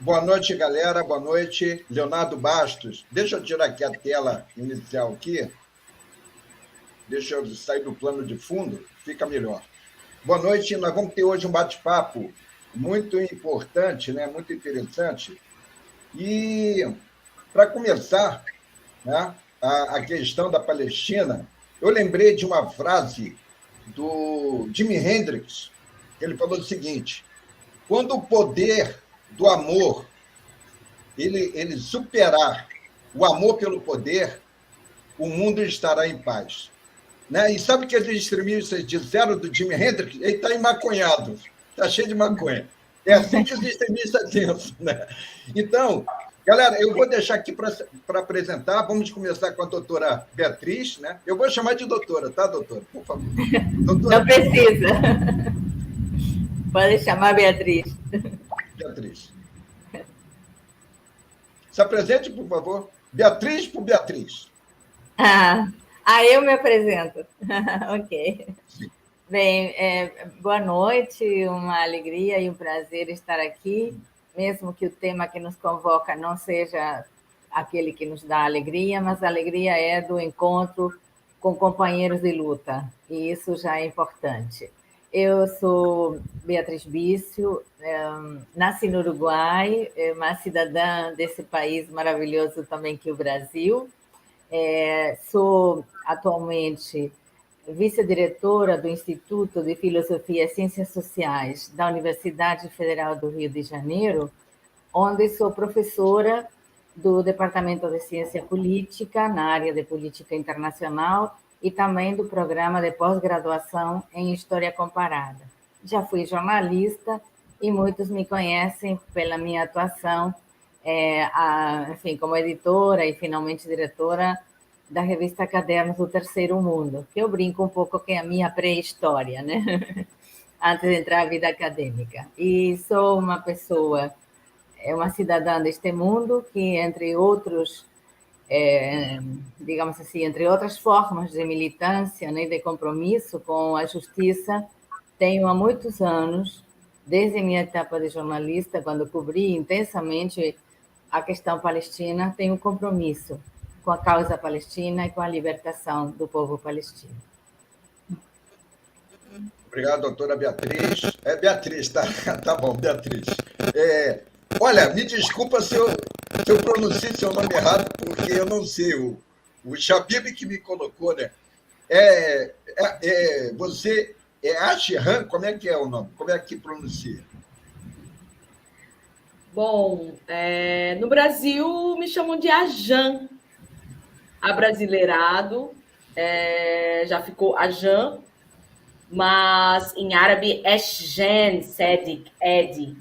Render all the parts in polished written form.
Boa noite, galera. Boa noite. Leonardo Bastos. Deixa eu tirar aqui a tela inicial aqui. Deixa eu sair do plano de fundo, fica melhor. Boa noite. Nós vamos ter hoje um bate-papo muito importante, né? Muito interessante. E, para começar, né, a questão da Palestina, eu lembrei de uma frase do Jimi Hendrix, que ele falou o seguinte: quando o poder do amor ele superar o amor pelo poder, o mundo estará em paz. Né? E sabe o que os extremistas disseram do Jimi Hendrix? Ele está emaconhado, está cheio de maconha. É assim que os extremistas pensam. Né? Então, galera, eu vou deixar aqui para apresentar. Vamos começar com a doutora Beatriz. Né? Eu vou chamar de doutora, tá, doutora? Por favor. Doutora Não precisa. Pode chamar Beatriz. Beatriz. Se apresente, por favor. Beatriz por Beatriz. Eu me apresento. Ok. Bem, boa noite, uma alegria e um prazer estar aqui, mesmo que o tema que nos convoca não seja aquele que nos dá alegria, mas a alegria é do encontro com companheiros de luta, e isso já é importante. Eu sou Beatriz Bício, nasci no Uruguai, uma cidadã desse país maravilhoso também que é o Brasil. Sou atualmente vice-diretora do Instituto de Filosofia e Ciências Sociais da Universidade Federal do Rio de Janeiro, onde sou professora do Departamento de Ciência Política, na área de Política Internacional, e também do programa de pós-graduação em História Comparada. Já fui jornalista e muitos me conhecem pela minha atuação, enfim, como editora e finalmente diretora da revista Cadernos do Terceiro Mundo, que eu brinco um pouco que é a minha pré-história, né? Antes de entrar na vida acadêmica. E sou uma pessoa, uma cidadã deste mundo que, entre outros, digamos assim, entre outras formas de militância, né, de compromisso com a justiça, tenho há muitos anos, desde a minha etapa de jornalista, quando cobri intensamente a questão palestina, tenho um compromisso com a causa palestina e com a libertação do povo palestino. Obrigado, doutora Beatriz. É Beatriz, tá? Tá bom, Beatriz. Olha, me desculpa se eu pronunciei seu nome errado, porque eu não sei. O Shabib que me colocou, né? Você é Ashram? Como é que é o nome? Como é que pronuncia? Bom, no Brasil me chamam de Ajan, abrasileirado, já ficou Ajan, mas em árabe é Shen, Sedik, Edi.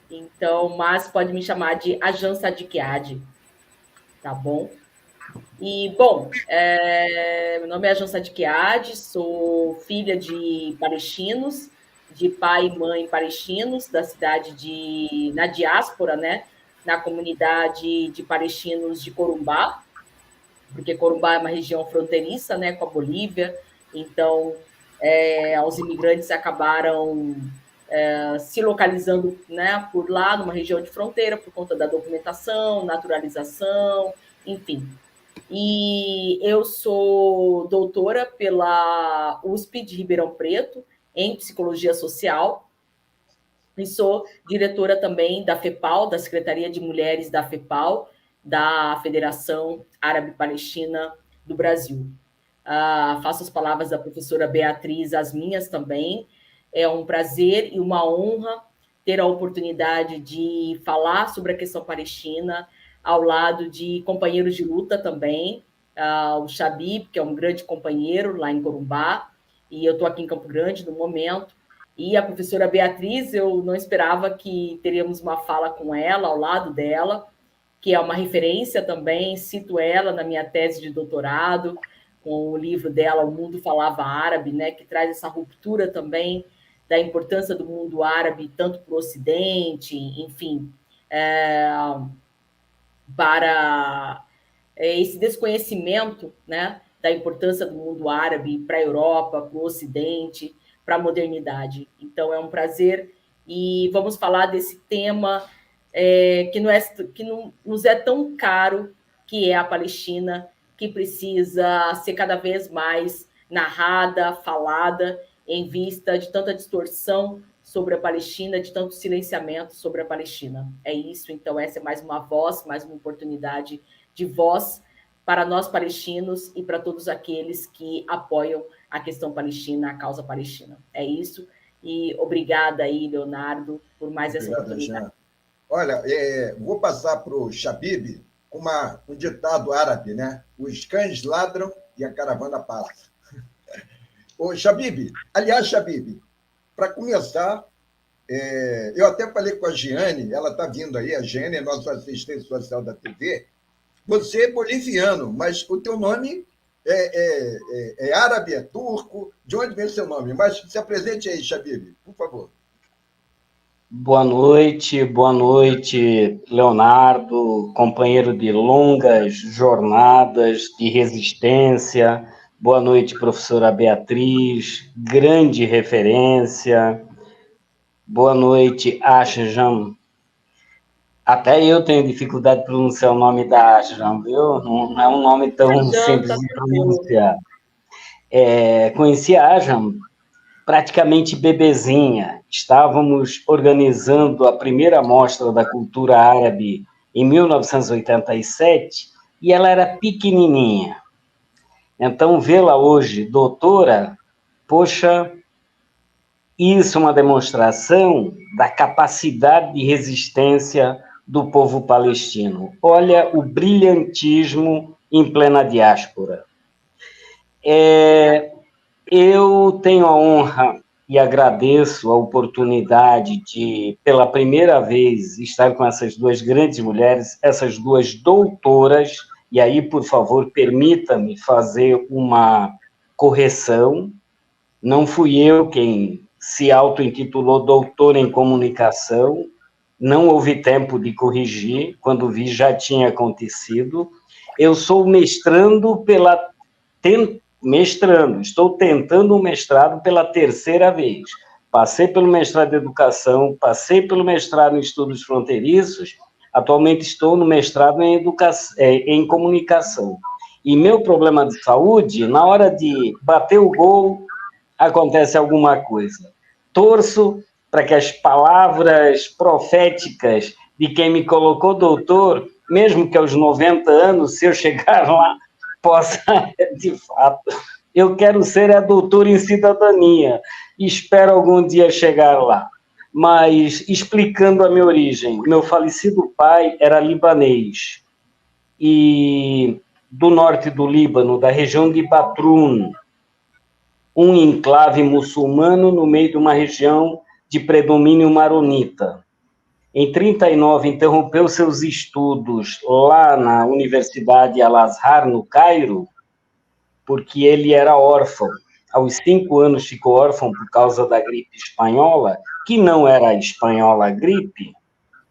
Então, mas pode me chamar de Ajan Sadikiad, tá bom? E, bom, meu nome é Ajan Sadikiad, sou filha de palestinos, de pai e mãe palestinos, da cidade na diáspora, né? Na comunidade de palestinos de Corumbá, porque Corumbá é uma região fronteiriça, né, com a Bolívia, então os imigrantes acabaram se localizando, né, por lá, numa região de fronteira, por conta da documentação, naturalização, enfim. E eu sou doutora pela USP de Ribeirão Preto, em Psicologia Social, e sou diretora também da FEPAL, da Secretaria de Mulheres da FEPAL, da Federação Árabe-Palestina do Brasil. Faço as palavras da professora Beatriz as minhas também. É um prazer e uma honra ter a oportunidade de falar sobre a questão palestina ao lado de companheiros de luta também, o Shabib, que é um grande companheiro lá em Corumbá, e eu estou aqui em Campo Grande no momento. E a professora Beatriz, eu não esperava que teríamos uma fala com ela, ao lado dela, que é uma referência também, cito ela na minha tese de doutorado, com o livro dela, O Mundo Falava Árabe, né, que traz essa ruptura também da importância do mundo árabe, tanto para o Ocidente, enfim, para esse desconhecimento, né, da importância do mundo árabe para a Europa, para o Ocidente, para a modernidade. Então, é um prazer e vamos falar desse tema que não nos é tão caro, que é a Palestina, que precisa ser cada vez mais narrada, falada, em vista de tanta distorção sobre a Palestina, de tanto silenciamento sobre a Palestina. É isso, então essa é mais uma voz, mais uma oportunidade de voz para nós palestinos e para todos aqueles que apoiam a questão palestina, a causa palestina. É isso, e obrigada aí, Leonardo, por mais essa oportunidade. Jean. Olha, vou passar para o Shabib um ditado árabe, né? Os cães ladram e a caravana passa. Ô, Shabib, aliás, Shabib, para começar, eu até falei com a Giane, ela está vindo aí, a Giane é nossa assistente social da TV. Você é boliviano, mas o teu nome é árabe, é turco. De onde vem o seu nome? Mas se apresente aí, Shabib, por favor. Boa noite, Leonardo, companheiro de longas jornadas de resistência. Boa noite, professora Beatriz, grande referência. Boa noite, Ashjam. Até eu tenho dificuldade de pronunciar o nome da Ashjam, viu? Não é um nome tão simples de pronunciar. Conheci a Ashjam praticamente bebezinha. Estávamos organizando a primeira mostra da cultura árabe em 1987 e ela era pequenininha. Então, vê-la hoje, doutora, poxa, isso é uma demonstração da capacidade de resistência do povo palestino. Olha o brilhantismo em plena diáspora. Eu tenho a honra e agradeço a oportunidade de, pela primeira vez, estar com essas duas grandes mulheres, essas duas doutoras, e aí, por favor, permita-me fazer uma correção. Não fui eu quem se auto-intitulou doutor em comunicação, não houve tempo de corrigir, quando vi já tinha acontecido. Eu sou estou tentando um mestrado pela terceira vez. Passei pelo mestrado em educação, passei pelo mestrado em estudos fronteiriços, atualmente estou no mestrado em comunicação. E meu problema de saúde, na hora de bater o gol, acontece alguma coisa. Torço para que as palavras proféticas de quem me colocou doutor, mesmo que aos 90 anos, se eu chegar lá, possa, de fato, eu quero ser a doutora em cidadania, espero algum dia chegar lá. Mas, explicando a minha origem, meu falecido pai era libanês, e do norte do Líbano, da região de Batroun, um enclave muçulmano no meio de uma região de predomínio maronita. Em 1939, interrompeu seus estudos lá na Universidade Al-Azhar, no Cairo, porque ele era órfão. Aos 5 anos ficou órfão por causa da gripe espanhola, que não era espanhola a gripe,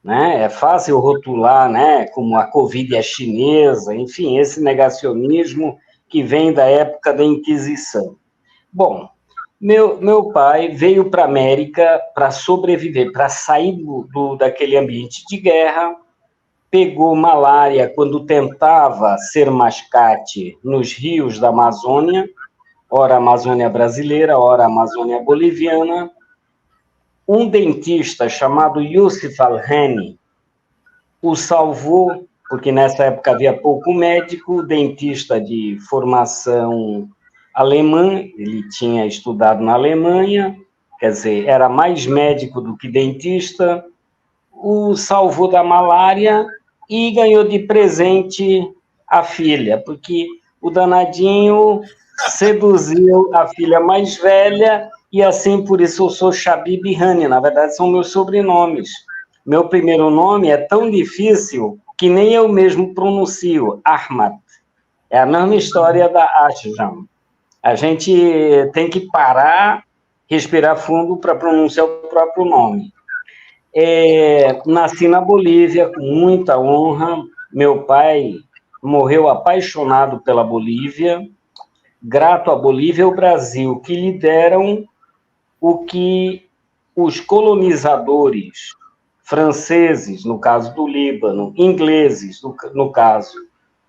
né? É fácil rotular, né, como a Covid é chinesa, enfim, esse negacionismo que vem da época da Inquisição. Bom, meu pai veio para a América para sobreviver, para sair daquele ambiente de guerra, pegou malária quando tentava ser mascate nos rios da Amazônia, ora Amazônia brasileira, ora Amazônia boliviana. Um dentista chamado Yusuf Al-Hani o salvou, porque nessa época havia pouco médico, dentista de formação alemã, ele tinha estudado na Alemanha, quer dizer, era mais médico do que dentista, o salvou da malária e ganhou de presente a filha, porque o danadinho seduziu a filha mais velha, e assim, por isso, eu sou Shabib Hani. Na verdade, são meus sobrenomes. Meu primeiro nome é tão difícil que nem eu mesmo pronuncio, Ahmad. É a mesma história da Ashram. A gente tem que parar, respirar fundo para pronunciar o próprio nome. Nasci na Bolívia com muita honra. Meu pai morreu apaixonado pela Bolívia, grato à Bolívia e ao Brasil, que lhe deram o que os colonizadores franceses, no caso do Líbano, ingleses, no caso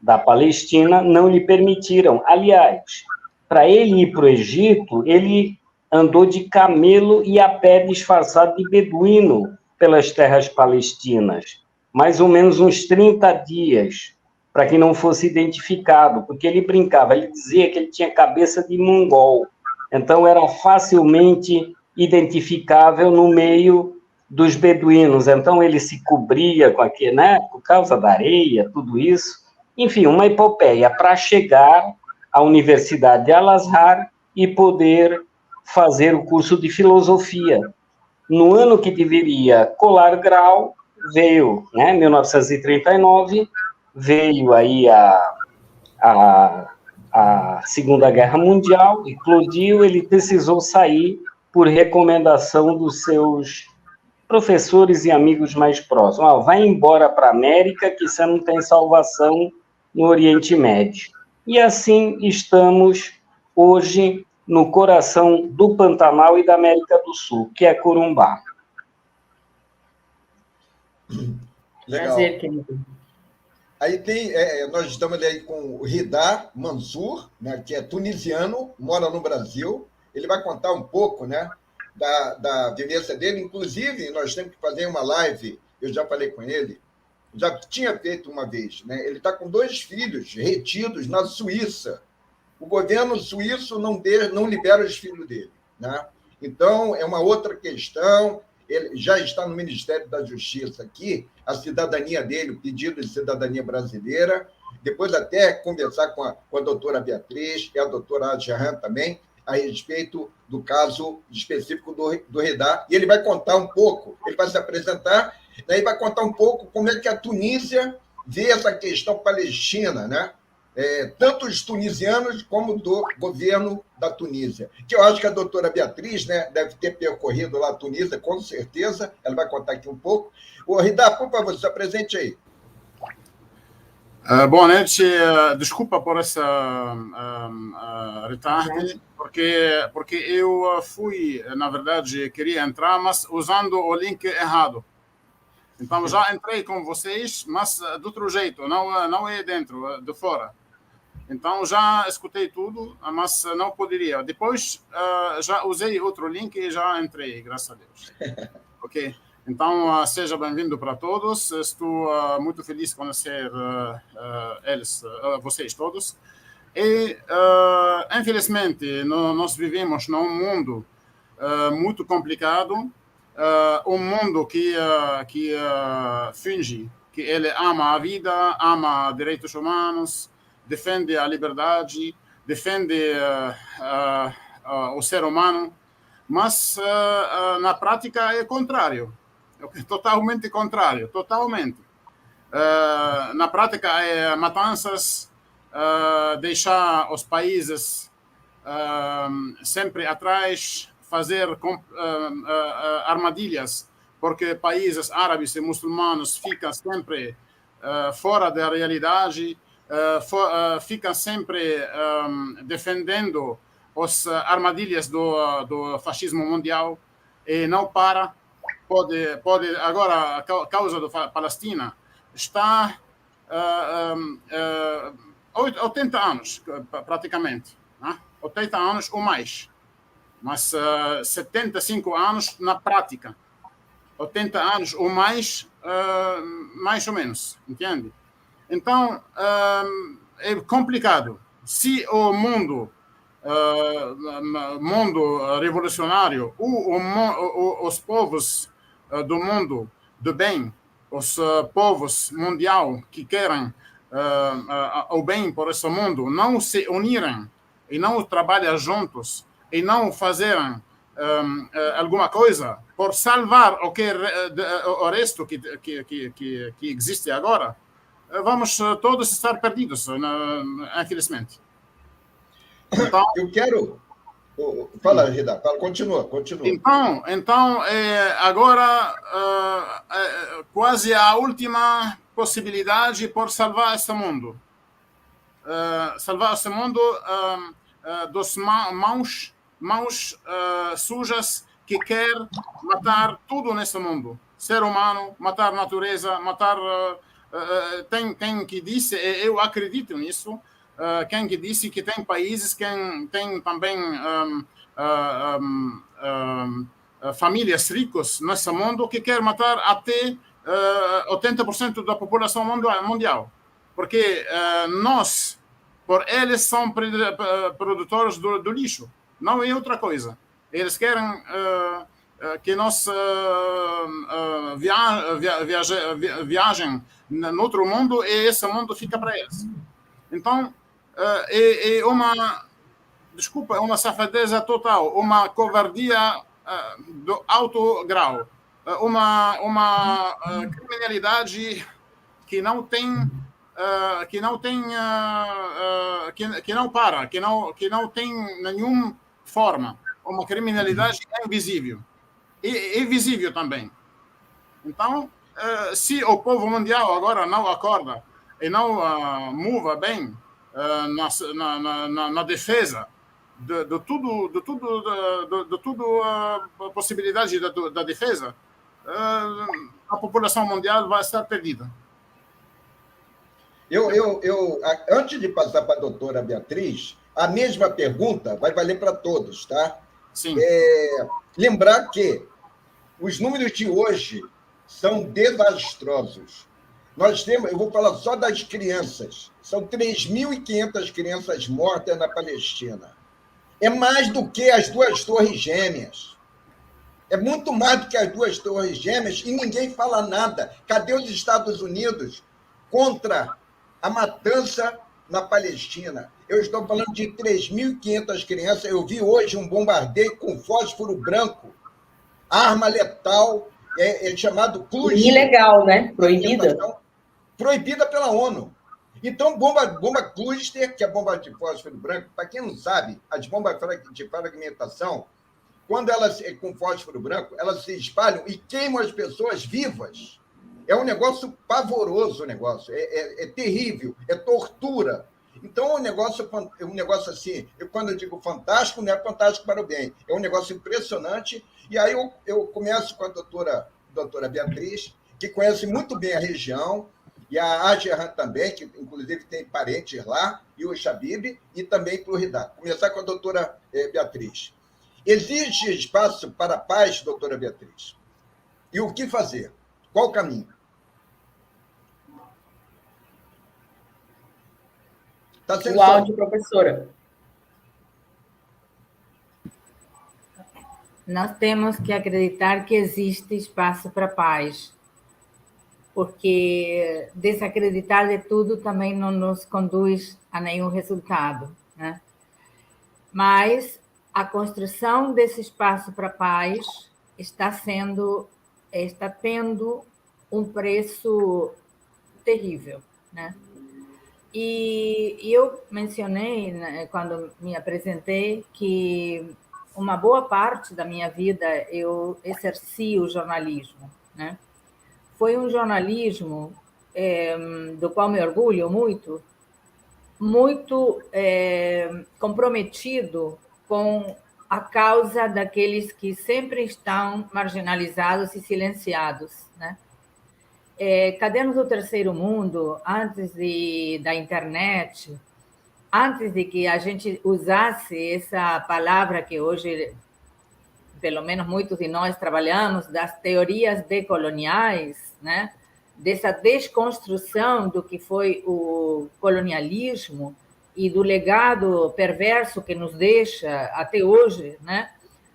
da Palestina, não lhe permitiram. Aliás, para ele ir para o Egito, ele andou de camelo e a pé disfarçado de beduíno pelas terras palestinas, mais ou menos uns 30 dias, para que não fosse identificado, porque ele brincava, ele dizia que ele tinha cabeça de mongol, então era facilmente identificável no meio dos beduínos, então ele se cobria com aquele, né, por causa da areia, tudo isso, enfim, uma epopeia para chegar à Universidade de Al-Azhar e poder fazer o curso de filosofia. No ano que deveria colar grau, veio, né, 1939, veio aí a Segunda Guerra Mundial, eclodiu, ele precisou sair por recomendação dos seus professores e amigos mais próximos. Vai embora para a América, que você não tem salvação no Oriente Médio. E assim estamos hoje no coração do Pantanal e da América do Sul, que é Corumbá. Legal. Prazer, querido. Aí tem, nós estamos aí com o Rida Mansour, né, que é tunisiano, mora no Brasil. Ele vai contar um pouco, né, da vivência dele. Inclusive, nós temos que fazer uma live, eu já falei com ele, já tinha feito uma vez, né? Ele está com 2 filhos retidos na Suíça. O governo suíço não libera os filhos dele, né? Então, é uma outra questão. Ele já está no Ministério da Justiça aqui, a cidadania dele, o pedido de cidadania brasileira. Depois até conversar com a doutora Beatriz e a doutora Adjahan também, a respeito do caso específico do Rida. E ele vai contar um pouco, ele vai se apresentar, daí vai contar um pouco como é que a Tunísia vê essa questão palestina, né? Tanto os tunisianos como do governo da Tunísia. Que eu acho que a doutora Beatriz, né, deve ter percorrido lá a Tunísia, com certeza, ela vai contar aqui um pouco. O Rida, por favor, se apresente aí. Boa noite, desculpa por essa retarde, porque eu fui, na verdade, queria entrar, mas usando o link errado. Então, já entrei com vocês, mas de outro jeito, não é dentro, de fora. Então, já escutei tudo, mas não poderia. Depois, já usei outro link e já entrei, graças a Deus. Ok? Então, seja bem-vindo para todos. Estou muito feliz de conhecer vocês todos. E, infelizmente, nós vivemos num mundo muito complicado, um mundo que finge que ele ama a vida, ama direitos humanos, defende a liberdade, defende o ser humano, mas na prática é contrário. Totalmente contrário, totalmente. Na prática é matanças, deixar os países sempre atrás, fazer armadilhas, porque países árabes e muçulmanos ficam sempre fora da realidade, ficam sempre defendendo as armadilhas do fascismo mundial e não para. Pode agora, a causa da Palestina está 80 anos, praticamente. Né? 80 anos ou mais. Mas 75 anos na prática. 80 anos ou mais, mais ou menos, entende? Então, é complicado. Se o mundo revolucionário, os povos do mundo do bem, os povos mundial que querem o bem por esse mundo, não se unirem e não trabalham juntos e não fazerem alguma coisa por salvar o resto que existe agora, vamos todos estar perdidos, infelizmente. Então, eu quero... Fala, Rida, continua. Então agora quase a última possibilidade por salvar este mundo. Salvar este mundo dos mãos sujas que quer matar tudo nesse mundo. Ser humano, matar a natureza, matar... Tem que disse, eu acredito nisso, quem que disse que tem países que tem também famílias ricas nesse mundo que quer matar até 80% da população mundial. Porque nós, por eles, são produtores do lixo. Não é outra coisa. Eles querem que nós viajem no outro mundo e esse mundo fica para eles. Então, é uma safadeza total, uma covardia do alto grau, uma criminalidade que não tem que não para, que não tem nenhuma forma, uma criminalidade invisível e visível também. Então, se o povo mundial agora não acorda e não mova bem na defesa de tudo a possibilidade da defesa, a população mundial vai estar perdida. Antes de passar para a doutora Beatriz, a mesma pergunta vai valer para todos, tá? Sim. Lembrar que os números de hoje são desastrosos. Eu vou falar só das crianças. São 3.500 crianças mortas na Palestina. É mais do que as 2 torres gêmeas. É muito mais do que as 2 torres gêmeas e ninguém fala nada. Cadê os Estados Unidos contra a matança na Palestina? Eu estou falando de 3.500 crianças. Eu vi hoje um bombardeio com fósforo branco, arma letal, chamado cluster. Ilegal, né? Proibida. Proibida pela ONU. Então, bomba cluster, que é a bomba de fósforo branco, para quem não sabe, as bombas de fragmentação, quando elas, com fósforo branco, elas se espalham e queimam as pessoas vivas. É um negócio pavoroso, o negócio. É terrível, é tortura. Então, é um negócio assim, quando eu digo fantástico, não é fantástico para o bem. É um negócio impressionante. E aí eu começo com a doutora Beatriz, que conhece muito bem a região, e a Agerhan também, que inclusive tem parentes lá, e o Shabib, e também para o Ridá. Começar com a doutora Beatriz. Existe espaço para a paz, doutora Beatriz? E o que fazer? Qual o caminho? Tá o áudio, professora. Nós temos que acreditar que existe espaço para a paz, porque desacreditar de tudo também não nos conduz a nenhum resultado, né? Mas a construção desse espaço para a paz está tendo um preço terrível, né? E eu mencionei, né, quando me apresentei, que uma boa parte da minha vida eu exerci o jornalismo, né? Foi um jornalismo do qual me orgulho muito comprometido com a causa daqueles que sempre estão marginalizados e silenciados, né? Cadernos do Terceiro Mundo, antes da internet, antes de que a gente usasse essa palavra que hoje, pelo menos muitos de nós trabalhamos, das teorias decoloniais, né? Dessa desconstrução do que foi o colonialismo e do legado perverso que nos deixa até hoje, né?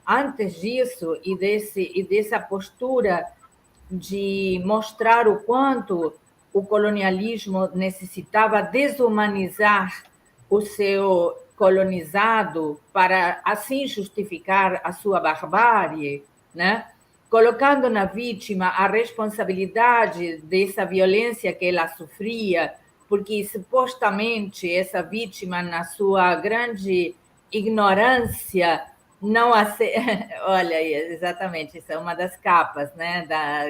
Antes disso e dessa postura de mostrar o quanto o colonialismo necessitava desumanizar o seu colonizado para assim justificar a sua barbárie, né? Colocando na vítima a responsabilidade dessa violência que ela sofria, porque supostamente essa vítima, na sua grande ignorância, não olha, exatamente, isso é uma das capas, né?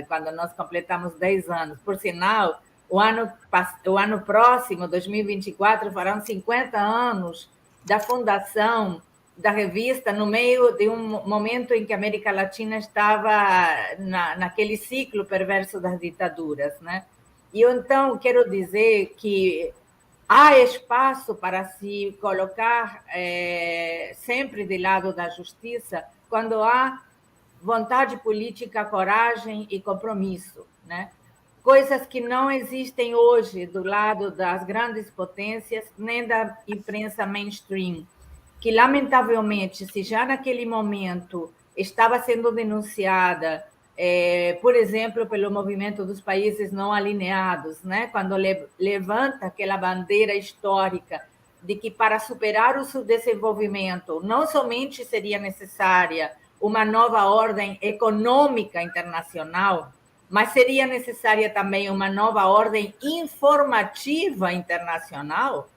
Quando nós completamos 10 anos. Por sinal, o ano próximo, 2024, farão 50 anos da fundação da revista, no meio de um momento em que a América Latina estava naquele ciclo perverso das ditaduras, né? E então quero dizer que há espaço para se colocar sempre do lado da justiça quando há vontade política, coragem e compromisso, né? Coisas que não existem hoje do lado das grandes potências nem da imprensa mainstream, que, lamentavelmente, se já naquele momento estava sendo denunciada, por exemplo, pelo movimento dos países não alineados, né? Quando levanta aquela bandeira histórica de que, para superar o subdesenvolvimento, não somente seria necessária uma nova ordem econômica internacional, mas seria necessária também uma nova ordem informativa internacional,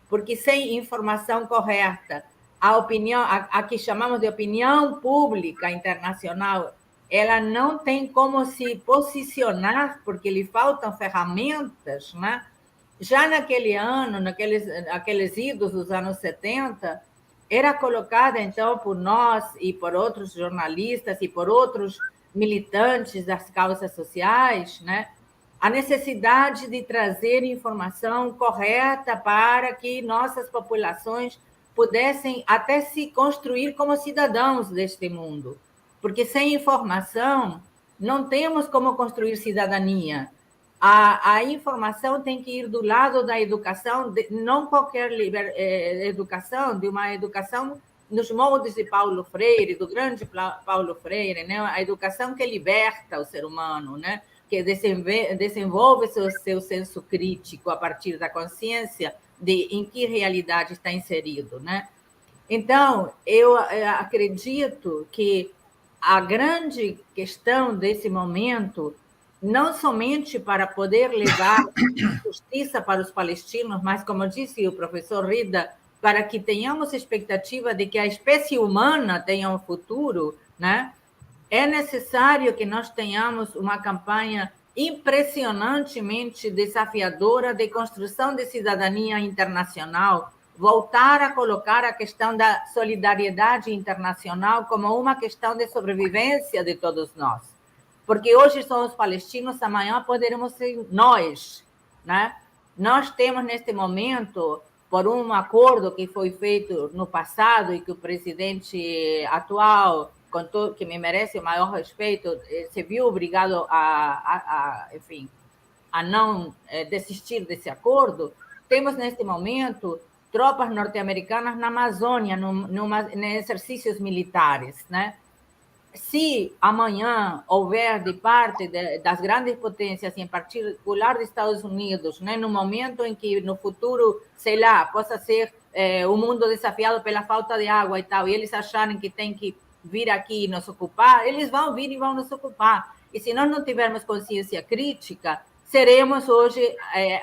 porque sem informação correta, a opinião, a que chamamos de opinião pública internacional, ela não tem como se posicionar, porque lhe faltam ferramentas, né? Já naquele ano, aqueles idos dos anos 70, era colocada, então, por nós e por outros jornalistas e por outros militantes das causas sociais, né? A necessidade de trazer informação correta para que nossas populações pudessem até se construir como cidadãos deste mundo. Porque sem informação não temos como construir cidadania. A informação tem que ir do lado da educação, não qualquer educação, de uma educação nos moldes de Paulo Freire, do grande Paulo Freire, né? A educação que liberta o ser humano, né? Que desenvolve seu senso crítico a partir da consciência de em que realidade está inserido, né? Então, eu acredito que a grande questão desse momento, não somente para poder levar justiça para os palestinos, mas, como disse o professor Rida, para que tenhamos expectativa de que a espécie humana tenha um futuro, né? É necessário que nós tenhamos uma campanha impressionantemente desafiadora de construção de cidadania internacional, voltar a colocar a questão da solidariedade internacional como uma questão de sobrevivência de todos nós. Porque hoje são os palestinos, amanhã poderemos ser nós, né? Nós temos, neste momento, por um acordo que foi feito no passado e que o presidente atual, que me merece o maior respeito, se viu obrigado enfim, a não desistir desse acordo, temos, neste momento, tropas norte-americanas na Amazônia, em exercícios militares, né? Se amanhã houver de parte das grandes potências, em particular dos Estados Unidos, né, no momento em que no futuro, sei lá, possa ser o mundo desafiado pela falta de água e tal, e eles acharem que tem que vir aqui e nos ocupar, eles vão vir e vão nos ocupar. E se nós não tivermos consciência crítica, seremos hoje,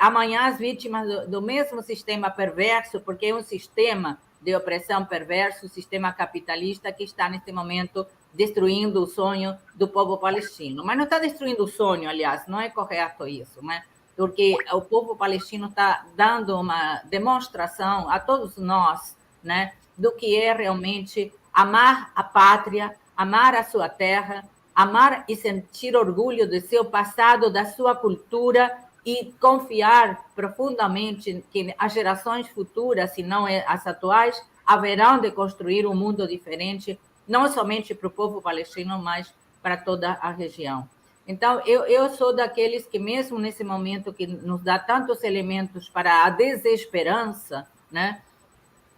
amanhã, as vítimas do mesmo sistema perverso, porque é um sistema de opressão perverso, o sistema capitalista que está, neste momento, destruindo o sonho do povo palestino. Mas não está destruindo o sonho, aliás, não é correto isso, né? Porque o povo palestino está dando uma demonstração a todos nós, né, do que é realmente amar a pátria, amar a sua terra, amar e sentir orgulho do seu passado, da sua cultura e confiar profundamente que as gerações futuras, se não as atuais, haverão de construir um mundo diferente, não somente para o povo palestino, mas para toda a região. Então, eu sou daqueles que, mesmo nesse momento que nos dá tantos elementos para a desesperança, né,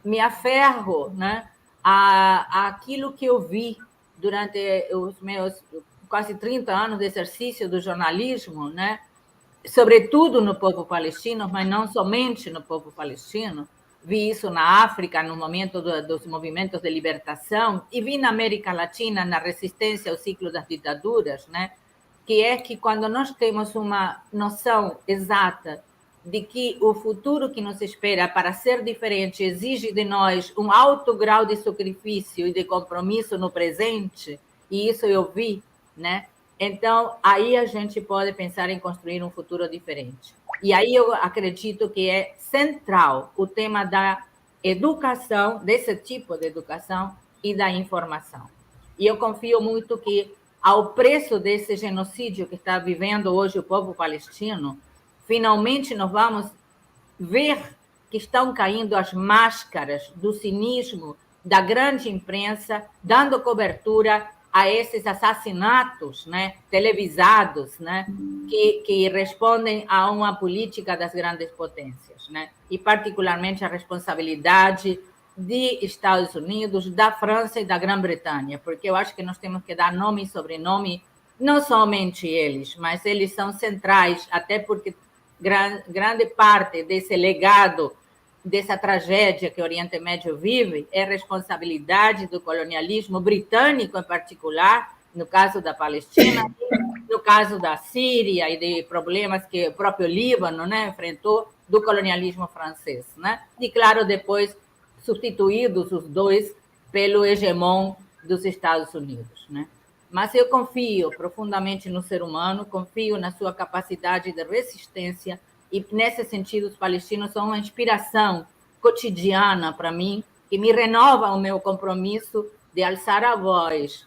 me aferro, né, àquilo que eu vi durante os meus quase 30 anos de exercício do jornalismo, né, sobretudo no povo palestino, mas não somente no povo palestino, vi isso na África, no momento dos movimentos de libertação, e vi na América Latina, na resistência ao ciclo das ditaduras, né? Que é que quando nós temos uma noção exata de que o futuro que nos espera para ser diferente exige de nós um alto grau de sacrifício e de compromisso no presente, e isso eu vi, né? Então, aí a gente pode pensar em construir um futuro diferente. E aí eu acredito que é central o tema da educação, desse tipo de educação e da informação. E eu confio muito que, ao preço desse genocídio que está vivendo hoje o povo palestino, finalmente nós vamos ver que estão caindo as máscaras do cinismo da grande imprensa, dando cobertura a esses assassinatos, né, televisados, né, que respondem a uma política das grandes potências, né, e particularmente a responsabilidade de Estados Unidos, da França e da Grã-Bretanha, porque eu acho que nós temos que dar nome e sobrenome, não somente eles, mas eles são centrais, até porque grande parte desse legado, dessa tragédia que o Oriente Médio vive, é responsabilidade do colonialismo britânico, em particular, no caso da Palestina, no caso da Síria e de problemas que o próprio Líbano, né, enfrentou, do colonialismo francês, né? E, claro, depois substituídos os dois pelo hegemon dos Estados Unidos, né? Mas eu confio profundamente no ser humano, confio na sua capacidade de resistência, e, nesse sentido, os palestinos são uma inspiração cotidiana para mim, que me renova o meu compromisso de alçar a voz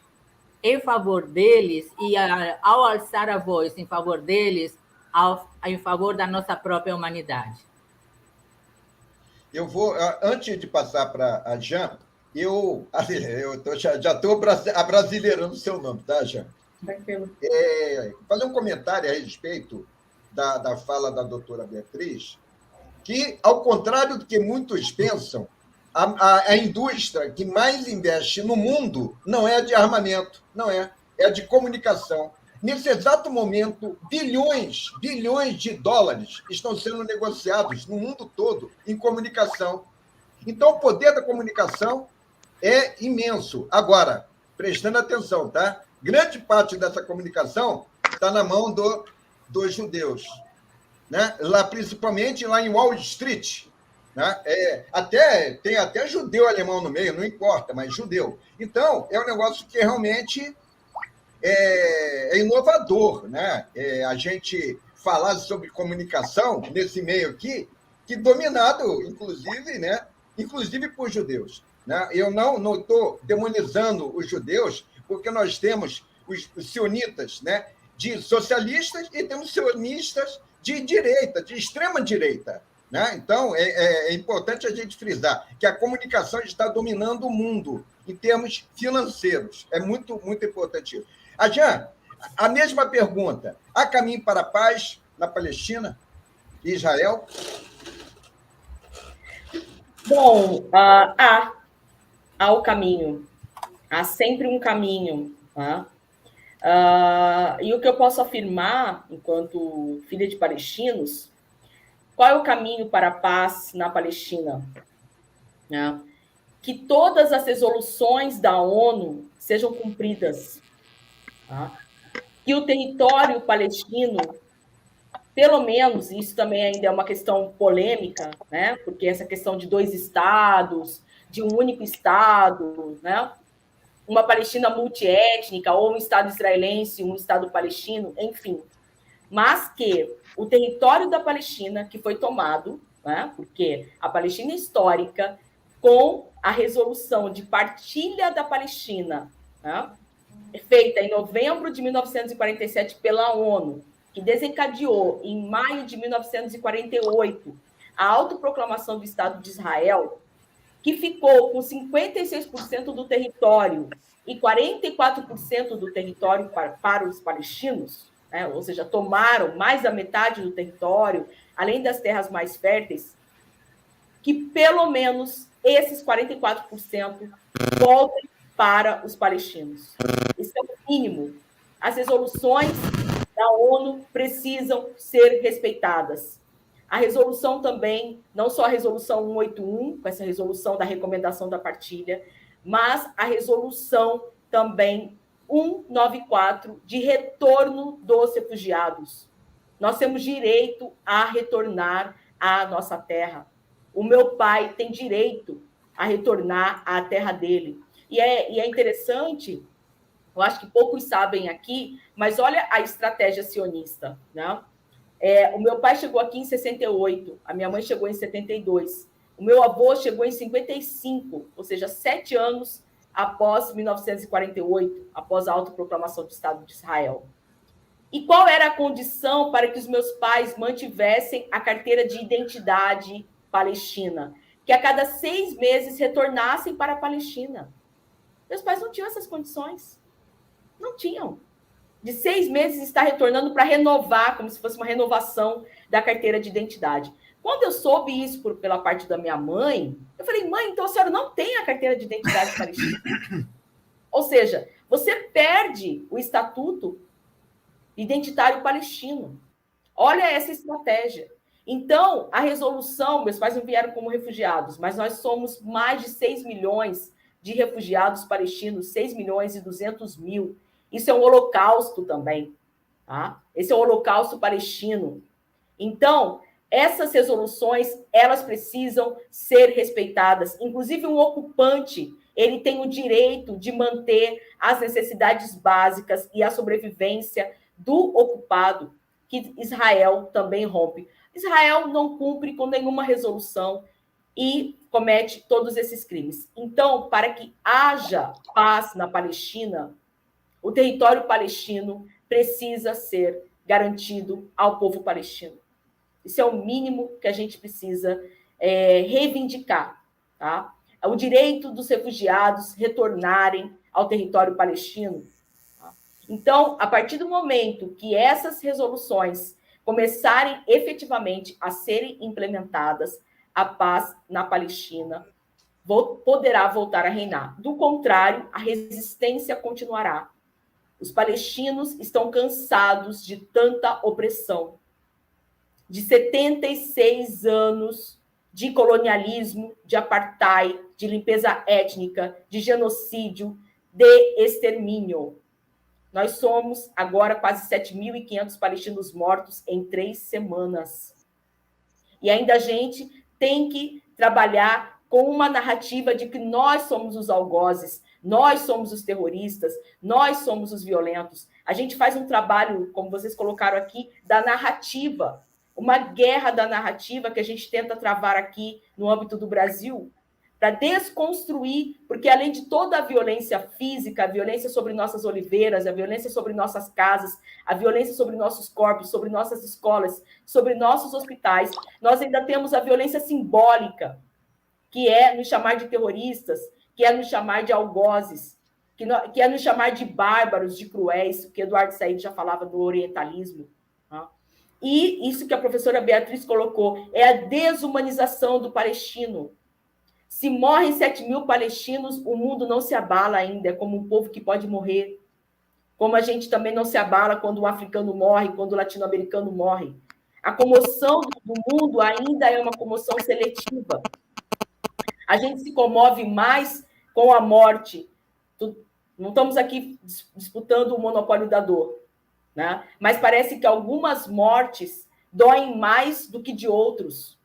em favor deles e, ao alçar a voz em favor deles, em favor da nossa própria humanidade. Eu vou, antes de passar para a Jean, já estou abrasileirando o seu nome, tá, Jean? Tranquilo. Fazer um comentário a respeito da fala da doutora Beatriz, que, ao contrário do que muitos pensam, a indústria que mais investe no mundo não é a de armamento, não é a de comunicação. Nesse exato momento, bilhões de dólares estão sendo negociados no mundo todo em comunicação. Então, o poder da comunicação é imenso. Agora, prestando atenção, tá? Grande parte dessa comunicação está na mão dos judeus, né? Principalmente lá em Wall Street, né? Tem até judeu alemão no meio, não importa, mas judeu. Então, é um negócio que realmente é inovador, né? A gente falar sobre comunicação nesse meio aqui, que dominado, inclusive, né? Inclusive por judeus, né? Eu não estou demonizando os judeus, porque nós temos os sionitas, né, de socialistas, e temos sionistas de direita, de extrema direita, né? Então, é importante a gente frisar que a comunicação está dominando o mundo em termos financeiros. É muito, muito importante isso. A Jean, a mesma pergunta. Há caminho para a paz na Palestina e Israel? Bom, há o caminho. Há sempre um caminho. Tá? E o que eu posso afirmar, enquanto filha de palestinos, qual é o caminho para a paz na Palestina? Né? Que todas as resoluções da ONU sejam cumpridas. Tá? Que o território palestino, pelo menos, isso também ainda é uma questão polêmica, né? Porque essa questão de 2 estados, de um único estado, né? Uma Palestina multiétnica, ou um Estado israelense, um Estado palestino, enfim. Mas que o território da Palestina, que foi tomado, né? Porque a Palestina histórica, com a resolução de partilha da Palestina, né? Feita em novembro de 1947 pela ONU, que desencadeou, em maio de 1948, a autoproclamação do Estado de Israel, que ficou com 56% do território e 44% do território para os palestinos, né? Ou seja, tomaram mais da metade do território, além das terras mais férteis, que pelo menos esses 44% voltem para os palestinos. Isso é o mínimo. As resoluções da ONU precisam ser respeitadas. A resolução também, não só a resolução 181, com essa resolução da recomendação da partilha, mas a resolução também 194, de retorno dos refugiados. Nós temos direito a retornar à nossa terra. O meu pai tem direito a retornar à terra dele. E é interessante, eu acho que poucos sabem aqui, mas olha a estratégia sionista, né? O meu pai chegou aqui em 68, a minha mãe chegou em 72, o meu avô chegou em 55, ou seja, 7 anos após 1948, após a autoproclamação do Estado de Israel. E qual era a condição para que os meus pais mantivessem a carteira de identidade palestina? Que a cada 6 meses retornassem para a Palestina. Meus pais não tinham essas condições. Não tinham. De 6 meses está retornando para renovar, como se fosse uma renovação da carteira de identidade. Quando eu soube isso pela parte da minha mãe, eu falei, mãe, então a senhora não tem a carteira de identidade palestina. Ou seja, você perde o estatuto identitário palestino. Olha essa estratégia. Então, a resolução, meus pais não vieram como refugiados, mas nós somos mais de 6 milhões de refugiados palestinos, 6 milhões e 200 mil. Isso é um holocausto também. Tá? Esse é o holocausto palestino. Então, essas resoluções, elas precisam ser respeitadas. Inclusive, um ocupante, ele tem o direito de manter as necessidades básicas e a sobrevivência do ocupado, que Israel também rompe. Israel não cumpre com nenhuma resolução e comete todos esses crimes. Então, para que haja paz na Palestina, o território palestino precisa ser garantido ao povo palestino. Isso é o mínimo que a gente precisa reivindicar. Tá? O direito dos refugiados retornarem ao território palestino. Tá? Então, a partir do momento que essas resoluções começarem efetivamente a serem implementadas, a paz na Palestina poderá voltar a reinar. Do contrário, a resistência continuará. Os palestinos estão cansados de tanta opressão, de 76 anos de colonialismo, de apartheid, de limpeza étnica, de genocídio, de extermínio. Nós somos agora quase 7.500 palestinos mortos em 3 semanas. E ainda a gente tem que trabalhar com uma narrativa de que nós somos os algozes, nós somos os terroristas, nós somos os violentos. A gente faz um trabalho, como vocês colocaram aqui, da narrativa, uma guerra da narrativa que a gente tenta travar aqui no âmbito do Brasil, para desconstruir, porque além de toda a violência física, a violência sobre nossas oliveiras, a violência sobre nossas casas, a violência sobre nossos corpos, sobre nossas escolas, sobre nossos hospitais, nós ainda temos a violência simbólica, que é nos chamar de terroristas, que é nos chamar de algozes, que é nos chamar de bárbaros, de cruéis, que Eduardo Said já falava do orientalismo. Tá? E isso que a professora Beatriz colocou, é a desumanização do palestino. Se morrem 7.000 palestinos, o mundo não se abala ainda, é como um povo que pode morrer. Como a gente também não se abala quando o africano morre, quando o latino-americano morre. A comoção do mundo ainda é uma comoção seletiva. A gente se comove mais com a morte. Não estamos aqui disputando o monopólio da dor, né? Mas parece que algumas mortes doem mais do que de outros.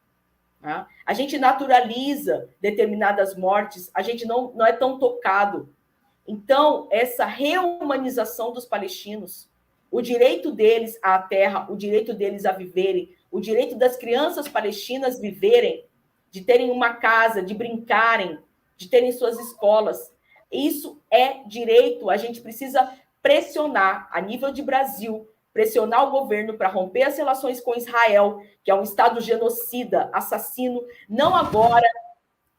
Né? A gente naturaliza determinadas mortes, a gente não é tão tocado. Então, essa reumanização dos palestinos, o direito deles à terra, o direito deles a viverem, o direito das crianças palestinas viverem, de terem uma casa, de brincarem, de terem suas escolas. Isso é direito, a gente precisa pressionar, a nível de Brasil, pressionar o governo para romper as relações com Israel, que é um Estado genocida, assassino, não agora,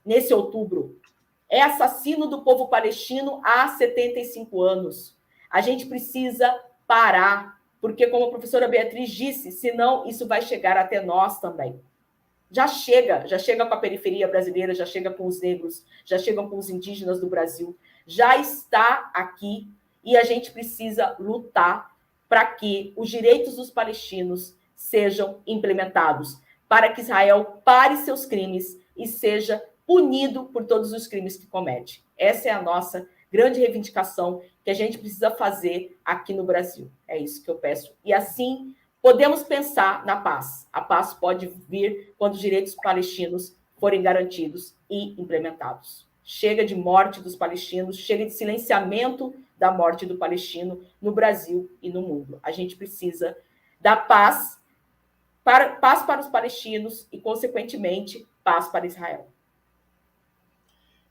nesse outubro. É assassino do povo palestino há 75 anos. A gente precisa parar, porque, como a professora Beatriz disse, senão isso vai chegar até nós também. Já chega com a periferia brasileira, já chega com os negros, já chegam com os indígenas do Brasil, já está aqui e a gente precisa lutar para que os direitos dos palestinos sejam implementados. para que Israel pare seus crimes e seja punido por todos os crimes que comete. Essa é a nossa grande reivindicação que a gente precisa fazer aqui no Brasil. É isso que eu peço. E assim, podemos pensar na paz. A paz pode vir quando os direitos palestinos forem garantidos e implementados. Chega de morte dos palestinos, chega de silenciamento da morte do palestino no Brasil e no mundo. A gente precisa da paz para os palestinos e, consequentemente, paz para Israel.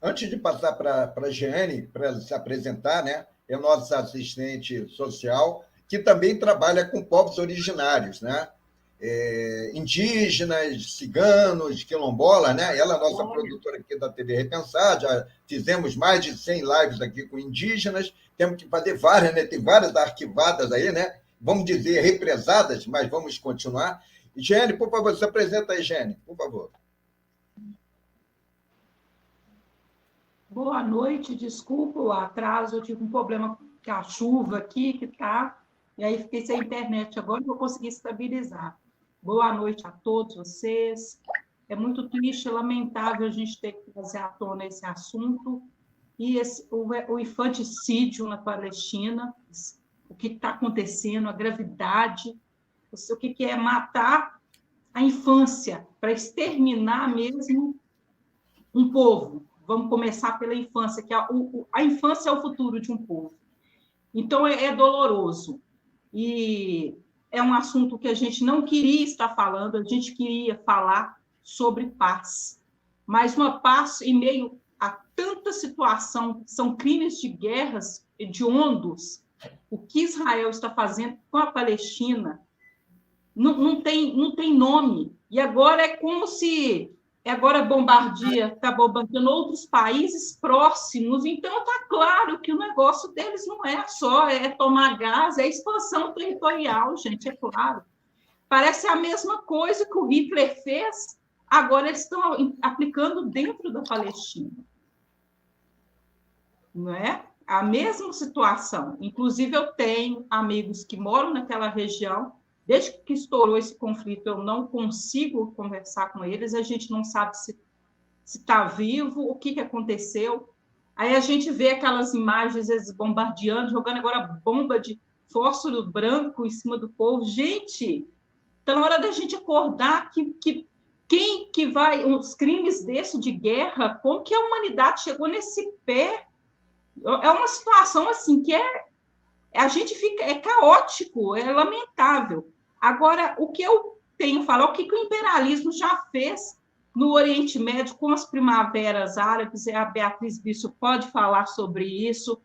Antes de passar para a Jeane, para ela se apresentar, né? É nossa assistente social, que também trabalha com povos originários, né? Indígenas, ciganos, quilombolas, né? Ela é nossa produtora aqui da TV Repensar, já fizemos mais de 100 lives aqui com indígenas, temos que fazer várias, né? Tem várias arquivadas aí, né? Vamos dizer represadas, mas vamos continuar. Jeane, por favor, se apresenta aí, Jeane, por favor. Boa noite, desculpa o atraso, eu tive um problema com a chuva aqui, que tá, e aí fiquei sem internet, agora eu vou conseguir estabilizar. Boa noite a todos vocês. É muito triste, lamentável a gente ter que trazer à tona esse assunto, e o infanticídio na Palestina, o que está acontecendo, a gravidade, o que é matar a infância, para exterminar mesmo um povo. Vamos começar pela infância, que a infância é o futuro de um povo. Então, é doloroso. E é um assunto que a gente não queria estar falando, a gente queria falar sobre paz. Mas uma paz em meio a tanta situação, são crimes de guerras hediondos. O que Israel está fazendo com a Palestina não tem nome. E agora é como se... Agora está bombardeando outros países próximos, então está claro que o negócio deles não é só tomar gás, é expansão territorial, gente, é claro. Parece a mesma coisa que o Hitler fez, agora eles estão aplicando dentro da Palestina. Não é? A mesma situação. Inclusive, eu tenho amigos que moram naquela região. Desde que estourou esse conflito, eu não consigo conversar com eles, a gente não sabe se está vivo, o que aconteceu. Aí a gente vê aquelas imagens, eles bombardeando, jogando agora bomba de fósforo branco em cima do povo. Gente, está na hora da gente acordar que quem que vai... Uns crimes desses de guerra, como que a humanidade chegou nesse pé? É uma situação assim que a gente fica... É caótico, é lamentável. Agora, o que eu tenho a falar, o que o imperialismo já fez no Oriente Médio com as primaveras árabes, a Beatriz Bisso pode falar sobre isso,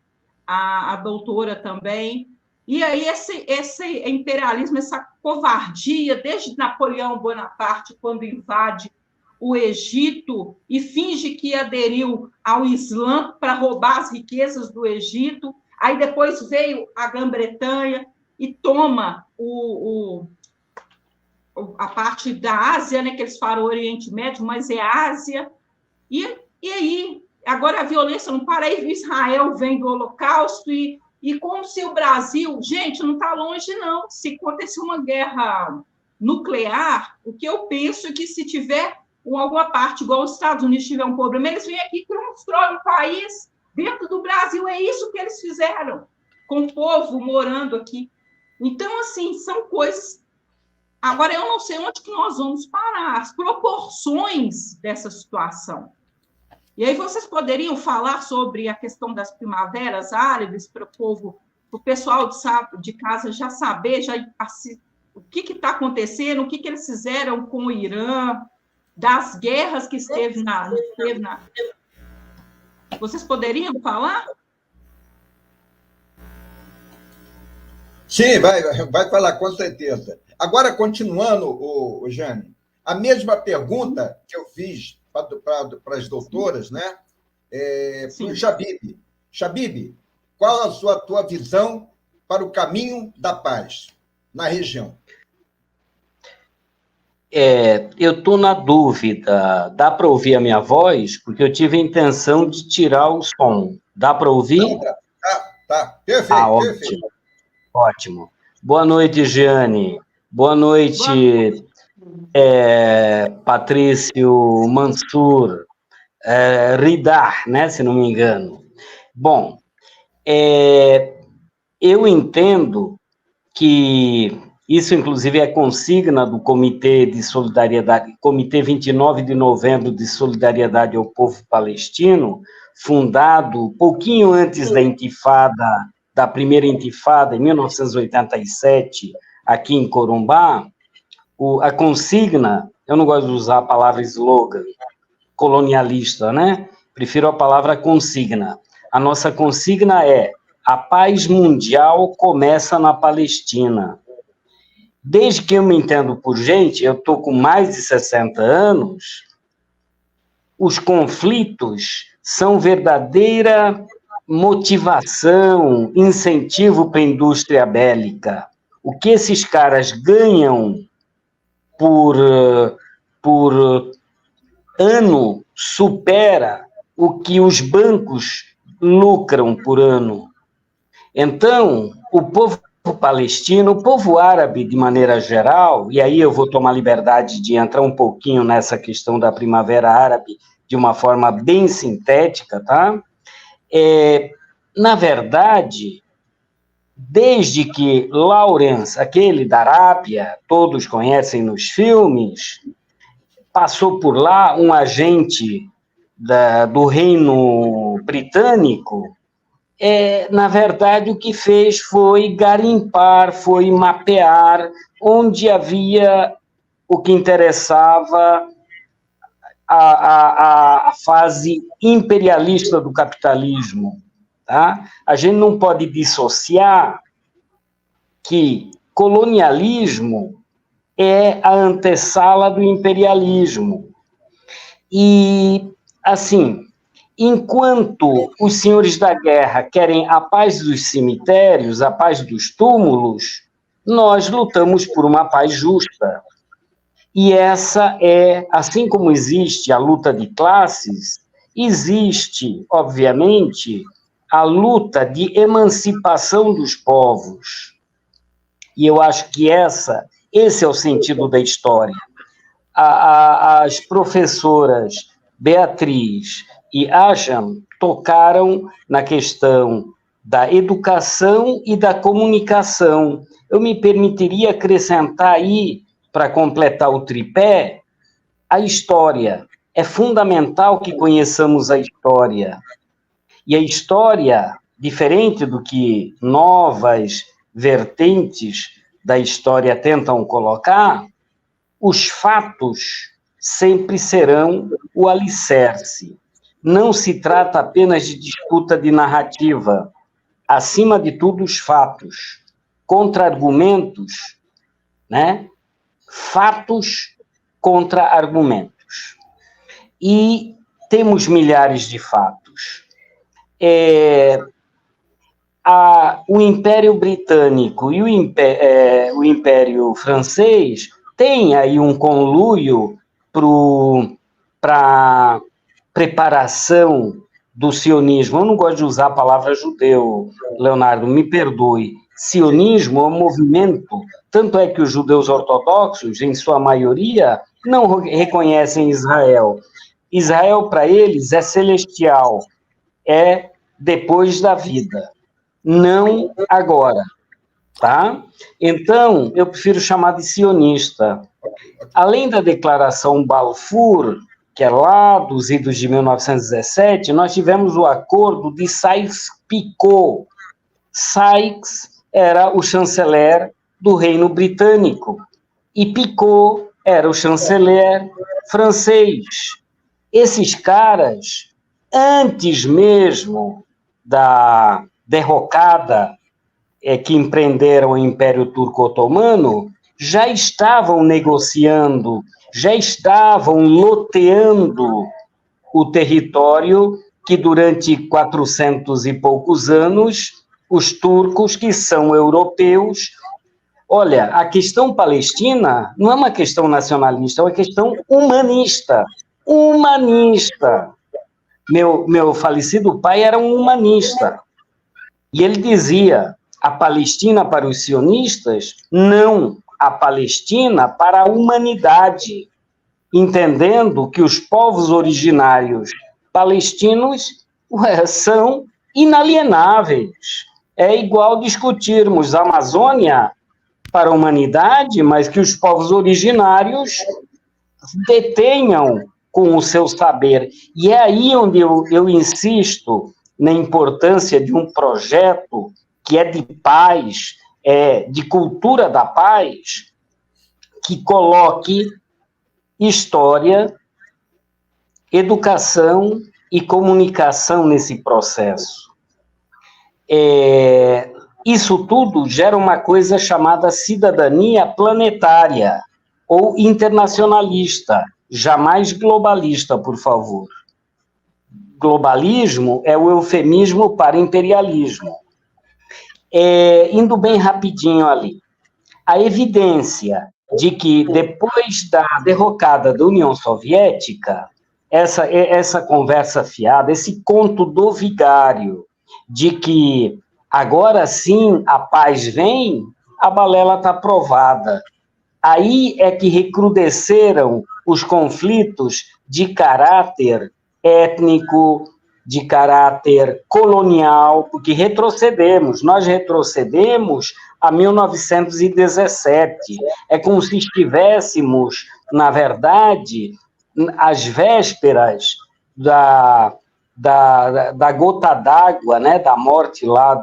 a doutora também. E aí esse imperialismo, essa covardia, desde Napoleão Bonaparte, quando invade o Egito e finge que aderiu ao Islã para roubar as riquezas do Egito, aí depois veio a Grã-Bretanha e toma a parte da Ásia, né, que eles falam Oriente Médio, mas é Ásia. E aí, agora a violência não para, aí Israel vem do Holocausto, e como se o Brasil... Gente, não está longe, não. Se acontecer uma guerra nuclear, o que eu penso é que se tiver alguma parte, igual os Estados Unidos tiver um problema, eles vêm aqui e constroem um país dentro do Brasil. É isso que eles fizeram com o povo morando aqui. Então, assim, são coisas... Agora, eu não sei onde que nós vamos parar, as proporções dessa situação. E aí vocês poderiam falar sobre a questão das primaveras árabes, para o povo, para o pessoal de casa já saber o que está acontecendo, o que eles fizeram com o Irã, das guerras que esteve na... Vocês poderiam falar? Sim, vai falar, com certeza. Agora, continuando, Jane, a mesma pergunta que eu fiz para as doutoras, né? Para o Shabib. Shabib, qual a tua visão para o caminho da paz na região? Eu estou na dúvida. Dá para ouvir a minha voz? Porque eu tive a intenção de tirar o som. Dá para ouvir? Tá. Perfeito, ótimo. Perfeito. Ótimo. Boa noite, Jeane. Boa noite, Patrício Mansur, Ridar, né, se não me engano. Bom, eu entendo que isso, inclusive, é consigna do Comitê de Solidariedade, Comitê 29 de Novembro de Solidariedade ao Povo Palestino, fundado pouquinho antes da intifada, da primeira intifada, em 1987, aqui em Corumbá. A consigna, eu não gosto de usar a palavra slogan, colonialista, né? Prefiro a palavra consigna. A nossa consigna é: a paz mundial começa na Palestina. Desde que eu me entendo por gente, eu estou com mais de 60 anos, os conflitos são verdadeira motivação, incentivo para a indústria bélica. O que esses caras ganham por ano supera o que os bancos lucram por ano. Então, o povo palestino, o povo árabe de maneira geral, e aí eu vou tomar liberdade de entrar um pouquinho nessa questão da Primavera Árabe de uma forma bem sintética, tá? Na verdade, desde que Lawrence, aquele da Arábia, todos conhecem nos filmes, passou por lá um agente do Reino Britânico, na verdade, o que fez foi garimpar, foi mapear onde havia o que interessava a fase imperialista do capitalismo. Tá? A gente não pode dissociar que colonialismo é a antessala do imperialismo. E, assim, enquanto os senhores da guerra querem a paz dos cemitérios, a paz dos túmulos, nós lutamos por uma paz justa. E essa assim como existe a luta de classes, existe, obviamente, a luta de emancipação dos povos. E eu acho que esse é o sentido da história. As professoras Beatriz e Asham tocaram na questão da educação e da comunicação. Eu me permitiria acrescentar aí, para completar o tripé, a história. É fundamental que conheçamos a história. E a história, diferente do que novas vertentes da história tentam colocar, os fatos sempre serão o alicerce. Não se trata apenas de disputa de narrativa. Acima de tudo, os fatos. Contra-argumentos, né? Fatos contra argumentos. E temos milhares de fatos. O Império Britânico e o Império Francês têm aí um conluio para preparação do sionismo. Eu não gosto de usar a palavra judeu, Leonardo, me perdoe. Sionismo é um movimento, tanto é que os judeus ortodoxos, em sua maioria, não reconhecem Israel. Israel, para eles, é celestial, é depois da vida, não agora, tá? Então, eu prefiro chamar de sionista. Além da Declaração Balfour, que é lá dos idos de 1917, nós tivemos o acordo de Sykes-Picot. Sykes era o chanceler do Reino Britânico e Picot era o chanceler francês. Esses caras, antes mesmo da derrocada que empreenderam o Império Turco-Otomano, já estavam negociando, já estavam loteando o território que durante 400 e poucos anos os turcos, que são europeus... Olha, a questão palestina não é uma questão nacionalista, é uma questão humanista. Humanista. Meu falecido pai era um humanista. E ele dizia, a Palestina para os sionistas, não. a Palestina para a humanidade, entendendo que os povos originários palestinos são inalienáveis. É igual discutirmos a Amazônia para a humanidade, mas que os povos originários detenham com o seu saber. E é aí onde eu insisto na importância de um projeto que é de paz, de cultura da paz, que coloque história, educação e comunicação nesse processo. Isso tudo gera uma coisa chamada cidadania planetária ou internacionalista, jamais globalista, por favor. Globalismo é o eufemismo para imperialismo. Indo bem rapidinho ali, a evidência de que depois da derrocada da União Soviética, essa conversa fiada, esse conto do vigário, de que agora sim a paz vem, a balela está provada. Aí é que recrudesceram os conflitos de caráter étnico, de caráter colonial, porque nós retrocedemos a 1917. É como se estivéssemos, na verdade, às vésperas da gota d'água, né, da morte lá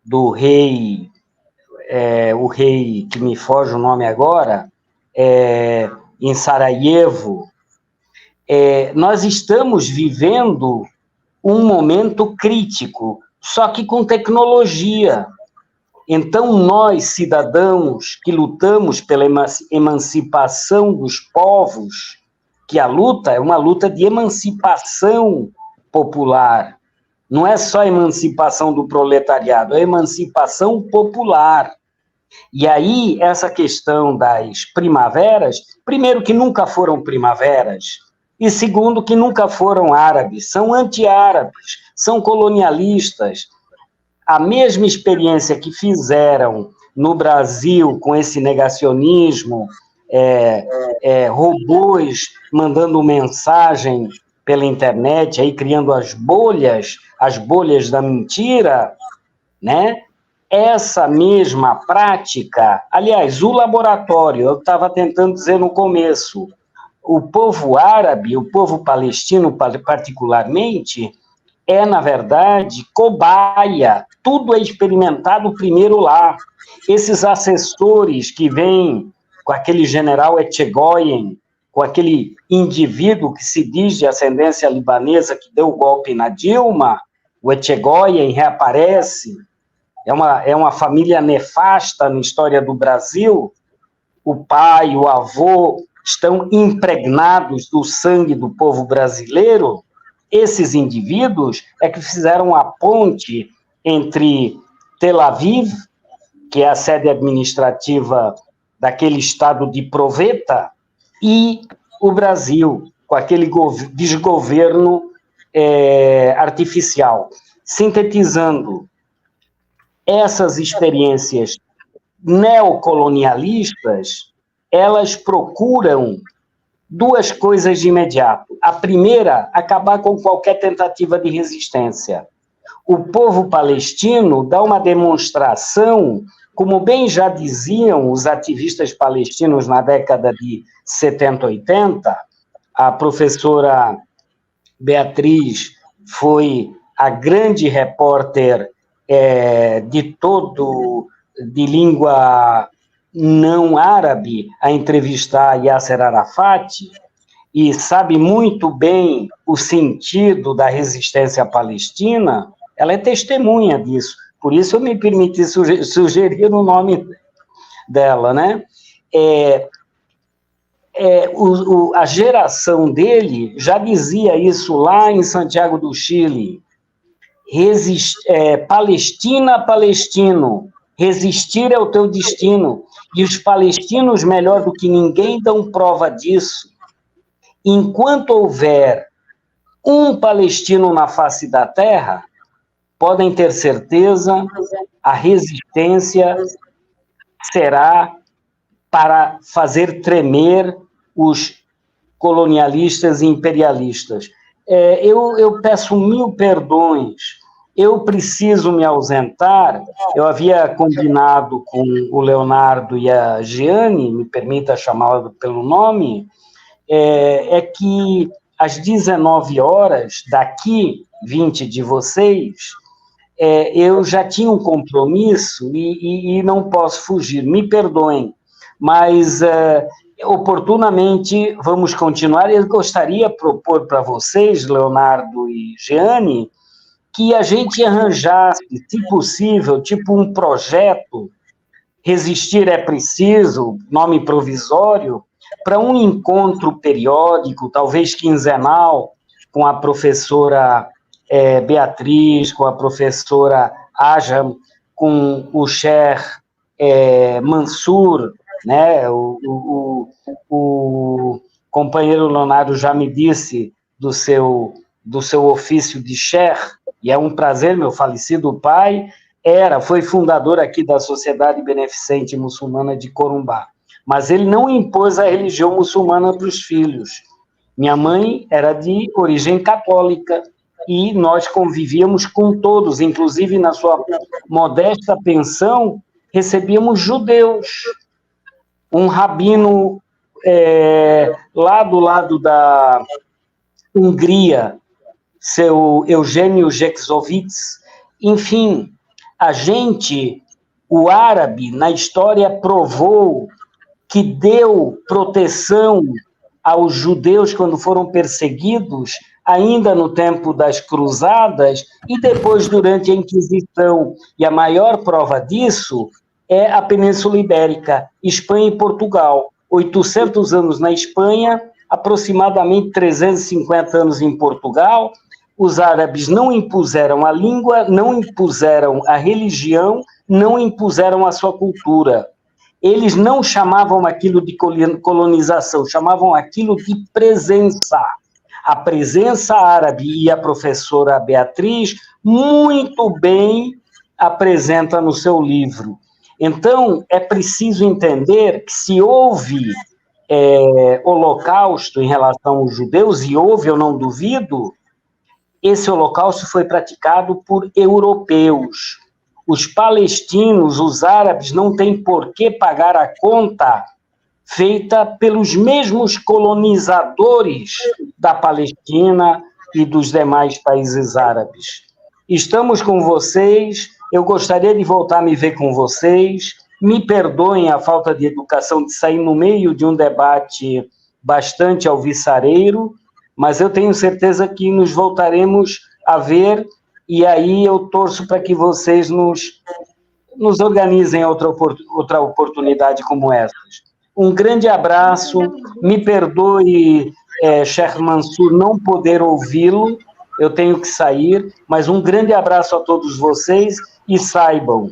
do rei, o rei que me foge o nome agora, em Sarajevo. Nós estamos vivendo um momento crítico, só que com tecnologia. Então, nós, cidadãos que lutamos pela emancipação dos povos, que a luta é uma luta de emancipação popular, não é só a emancipação do proletariado, é a emancipação popular. E aí, essa questão das primaveras, primeiro que nunca foram primaveras, e segundo que nunca foram árabes, são anti-árabes, são colonialistas. A mesma experiência que fizeram no Brasil com esse negacionismo, robôs mandando mensagem pela internet, aí criando as bolhas da mentira, né? Essa mesma prática, aliás, o laboratório, eu estava tentando dizer no começo, o povo árabe, o povo palestino particularmente, na verdade, cobaia, tudo é experimentado primeiro lá. Esses assessores que vêm com aquele general Etchegoyen, com aquele indivíduo que se diz de ascendência libanesa que deu o golpe na Dilma, o Etchegoyen reaparece, é uma família nefasta na história do Brasil, o pai, o avô estão impregnados do sangue do povo brasileiro. Esses indivíduos é que fizeram a ponte entre Tel Aviv, que é a sede administrativa daquele estado de proveta, e o Brasil, com aquele desgoverno artificial. Sintetizando, essas experiências neocolonialistas, elas procuram duas coisas de imediato. A primeira, acabar com qualquer tentativa de resistência. O povo palestino dá uma demonstração, como bem já diziam os ativistas palestinos na década de 70, 80, a professora Beatriz foi a grande repórter de língua não árabe a entrevistar Yasser Arafat, e sabe muito bem o sentido da resistência palestina. Ela é testemunha disso, por isso eu me permiti sugerir o nome dela, né? A geração dele já dizia isso lá em Santiago do Chile. Palestina, palestino, resistir é o teu destino. E os palestinos, melhor do que ninguém, dão prova disso. Enquanto houver um palestino na face da terra, podem ter certeza, a resistência será para fazer tremer os colonialistas e imperialistas. Eu peço 1000 perdões, eu preciso me ausentar. Eu havia combinado com o Leonardo e a Giane, me permita chamá-la pelo nome, que às 19 horas, daqui 20 de vocês, eu já tinha um compromisso e não posso fugir, me perdoem, mas oportunamente vamos continuar. Eu gostaria de propor para vocês, Leonardo e Giane, que a gente arranjasse, se possível, tipo um projeto, Resistir é Preciso, nome provisório, para um encontro periódico, talvez quinzenal, com a professora Beatriz, com a professora Ajam, com o Sheikh Mansur, né? O companheiro Leonardo já me disse do seu ofício de Sheikh, e é um prazer, meu falecido pai foi fundador aqui da Sociedade Beneficente Muçulmana de Corumbá, mas ele não impôs a religião muçulmana para os filhos. Minha mãe era de origem católica e nós convivíamos com todos, inclusive na sua modesta pensão, recebíamos judeus. Um rabino lá do lado da Hungria, seu Eugênio Jexovitz, enfim, o árabe, na história, provou que deu proteção aos judeus quando foram perseguidos, ainda no tempo das cruzadas e depois durante a Inquisição. E a maior prova disso é a Península Ibérica, Espanha e Portugal. 800 anos na Espanha, aproximadamente 350 anos em Portugal. Os árabes não impuseram a língua, não impuseram a religião, não impuseram a sua cultura. Eles não chamavam aquilo de colonização, chamavam aquilo de presença. A presença árabe, e a professora Beatriz muito bem apresenta no seu livro. Então, é preciso entender que se houve holocausto em relação aos judeus, e houve, eu não duvido, esse holocausto foi praticado por europeus. Os palestinos, os árabes, não têm por que pagar a conta feita pelos mesmos colonizadores da Palestina e dos demais países árabes. Estamos com vocês, eu gostaria de voltar a me ver com vocês. Me perdoem a falta de educação de sair no meio de um debate bastante alvissareiro, mas eu tenho certeza que nos voltaremos a ver, e aí eu torço para que vocês nos organizem outra oportunidade como essa. Um grande abraço, me perdoe, Sheikh Mansur, não poder ouvi-lo, eu tenho que sair, mas um grande abraço a todos vocês, e saibam,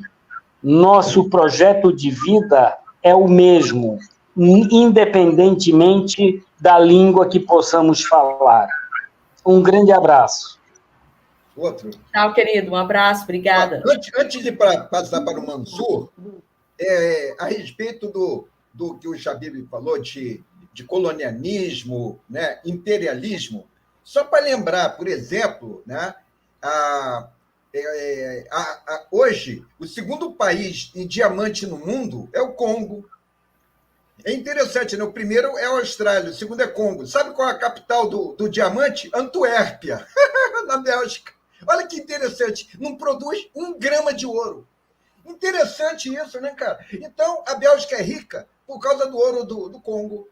nosso projeto de vida é o mesmo, independentemente da língua que possamos falar. Um grande abraço. Outro. Tchau, querido. Um abraço. Obrigada. Antes de passar para o Mansur, a respeito do que o Shabib falou de colonialismo, né, imperialismo, só para lembrar, por exemplo, né, hoje, o segundo país em diamante no mundo é o Congo. É interessante, né? O primeiro é a Austrália, o segundo é Congo. Sabe qual é a capital do diamante? Antuérpia, na Bélgica. Olha que interessante, não produz 1 grama de ouro. Interessante isso, né, cara? Então, a Bélgica é rica por causa do ouro do Congo.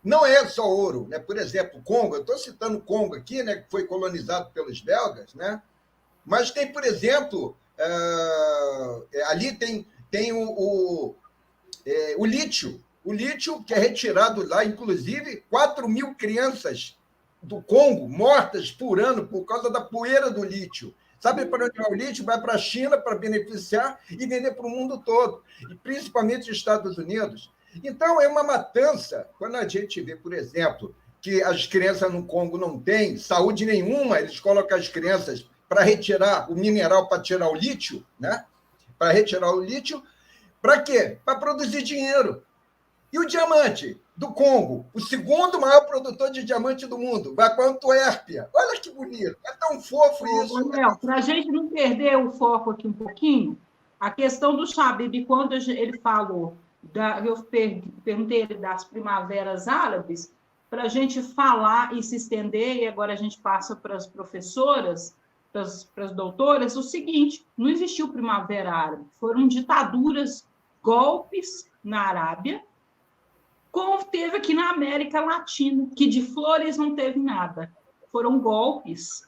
Não é só ouro, né? Por exemplo, o Congo, eu estou citando o Congo aqui, né, que foi colonizado pelos belgas, né? Mas tem, por exemplo, ali tem o lítio. O lítio, que é retirado lá, inclusive, 4.000 crianças do Congo mortas por ano por causa da poeira do lítio. Sabe para onde vai o lítio? Vai para a China para beneficiar e vender para o mundo todo, e principalmente os Estados Unidos. Então, é uma matança. Quando a gente vê, por exemplo, que as crianças no Congo não têm saúde nenhuma, eles colocam as crianças para retirar o mineral, para tirar o lítio, né? Para retirar o lítio, para quê? Para produzir dinheiro. E o diamante do Congo, o segundo maior produtor de diamante do mundo, vai para a Antuérpia. Olha que bonito, é tão fofo isso. Para a gente não perder o foco aqui um pouquinho, a questão do Chabib, quando ele falou, eu perguntei ele das primaveras árabes, para a gente falar e se estender, e agora a gente passa para as professoras, para as doutoras, o seguinte: não existiu primavera árabe, foram ditaduras, golpes na Arábia, como teve aqui na América Latina, que de flores não teve nada. Foram golpes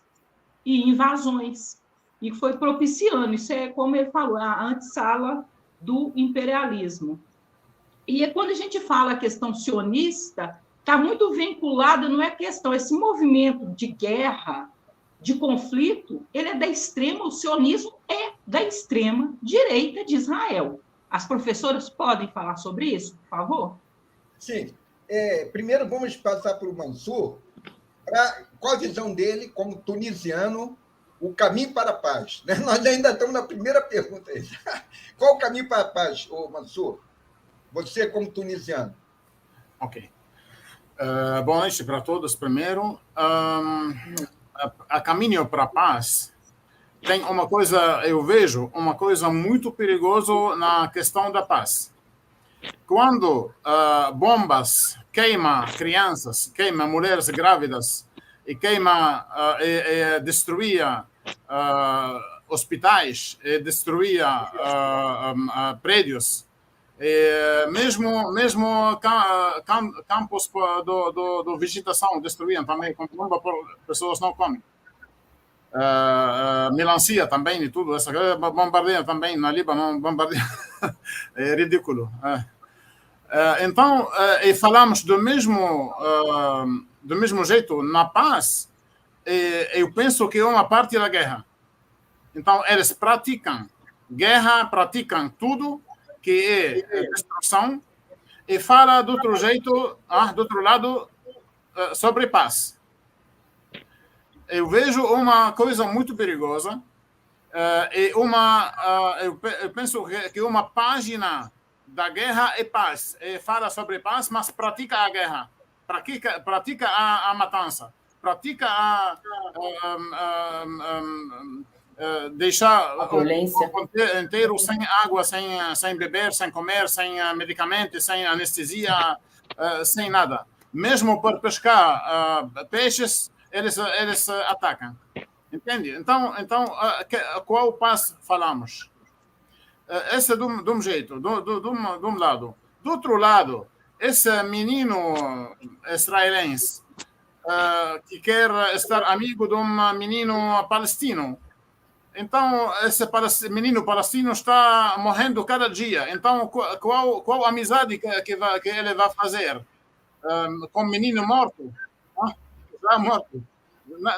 e invasões, e foi propiciando. Isso é, como ele falou, a antessala do imperialismo. E quando a gente fala a questão sionista, está muito vinculada, não é questão, esse movimento de guerra, de conflito, ele é da extrema, o sionismo é da extrema direita de Israel. As professoras podem falar sobre isso, por favor? Sim. Primeiro, vamos passar para o Mansur, qual a visão dele, como tunisiano, o caminho para a paz. Né? Nós ainda estamos na primeira pergunta. Qual o caminho para a paz, Mansur? Você, como tunisiano. Ok. Boa noite para todos. Primeiro, a caminho para a paz tem uma coisa, eu vejo uma coisa muito perigosa na questão da paz. Quando bombas queimam crianças, queimam mulheres grávidas e queima e destruía hospitais, e destruía prédios, e mesmo campos do vegetação destruíam também, com bomba, pessoas não comem. Melancia também e tudo, essa bombardeia também na Líbano, bombardeia. É ridículo. Então, e falamos do mesmo jeito na paz, eu penso que é uma parte da guerra. Então, eles praticam guerra, praticam tudo que é destruição, e fala do outro jeito, do outro lado, sobre paz. Eu vejo uma coisa muito perigosa, eu penso que uma página da guerra é paz, fala sobre paz, mas pratica a guerra, pratica a matança, pratica deixar a violência inteiro sem água, sem beber, sem comer, sem medicamentos, sem anestesia, sem nada. Mesmo por pescar peixes, eles atacam. Entende? Então, qual paz falamos? Esse é de um jeito, de um lado. Do outro lado, esse menino israelense que quer estar amigo de um menino palestino. Então, esse menino palestino está morrendo cada dia. Então, qual amizade que ele vai fazer com o menino morto? Já morto.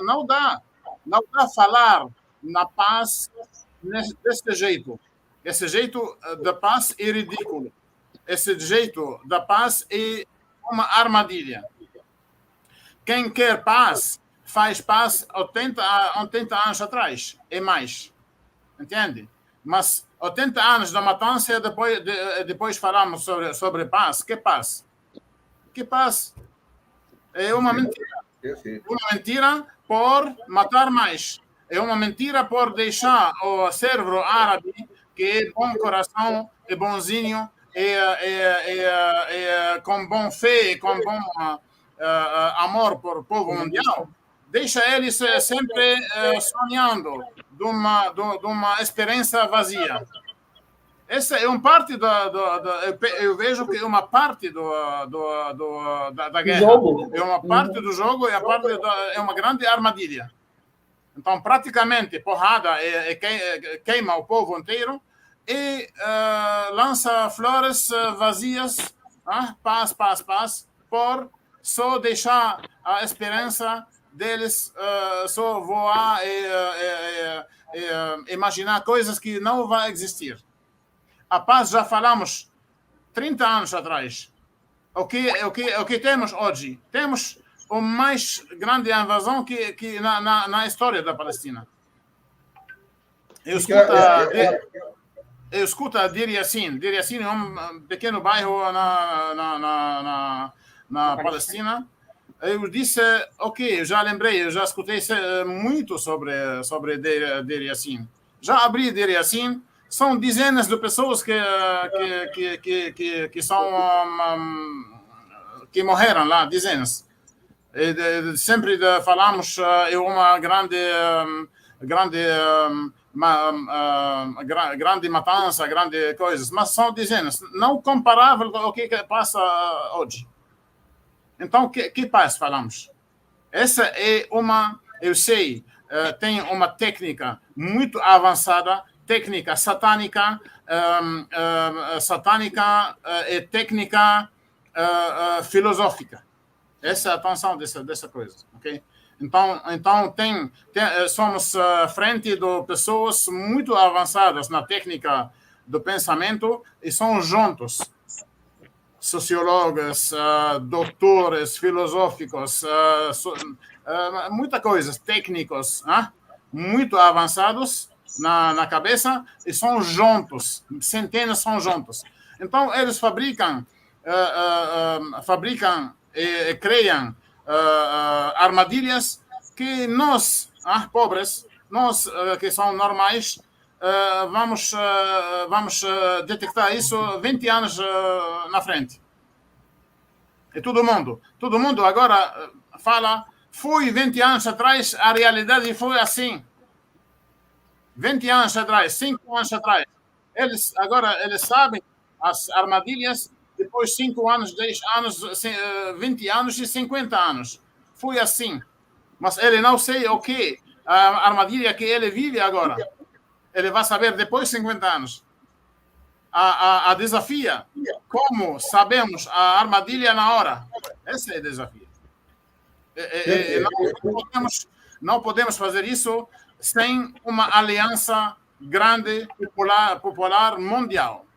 Não dá falar na paz desse jeito. Esse jeito da paz é ridículo. Esse jeito da paz é uma armadilha. Quem quer paz, faz paz 80 anos atrás, e mais. Entende? Mas 80 anos da matança, depois falamos sobre paz. Que paz? Que paz? É uma mentira. Uma mentira por matar mais. É uma mentira por deixar o cérebro árabe, que é bom coração, é bonzinho, com bom fé, com bom amor por o povo mundial, deixa eles sempre sonhando de uma esperança vazia. Essa é uma parte eu vejo que é uma parte da guerra. Jogo. É uma parte do jogo, é uma grande armadilha. Então, praticamente, porrada queima o povo inteiro e lança flores vazias, paz, por só deixar a esperança deles só voar e imaginar coisas que não vão existir. A paz já falamos 30 anos atrás. O que temos hoje? Temos a mais grande invasão que na história da Palestina. eu escuto a Deir Yassin. Deir Yassin é um pequeno bairro na Palestina. Eu disse, ok, eu já lembrei, eu já escutei muito sobre Deir Yassin. Já abri Deir Yassin, são dezenas de pessoas que são que morreram lá, dezenas. Sempre falamos é uma grande matança, grande coisas, mas são dezenas, não comparável com o que passa hoje. Então, que paz falamos? Essa é eu sei, tem uma técnica muito avançada, técnica satânica, e técnica filosófica. Essa é a atenção dessa coisa, ok? Então somos frente de pessoas muito avançadas na técnica do pensamento e são juntos. Sociólogos, doutores, filosóficos, muita coisa, técnicos, muito avançados na cabeça e são juntos, centenas são juntos. Então, eles fabricam e criam armadilhas que nós, pobres, nós que são normais, vamos detectar isso 20 anos na frente. E todo mundo agora fala, foi 20 anos atrás, a realidade foi assim. 20 anos atrás, 5 anos atrás. Eles sabem as armadilhas depois 5 anos, 10 anos, 20 anos e 50 anos. Foi assim. Mas ele não sei o que, a armadilha que ele vive agora. Ele vai saber depois de 50 anos. A desafia, como sabemos a armadilha na hora. Esse é o desafio. Não podemos fazer isso sem uma aliança grande, popular mundial.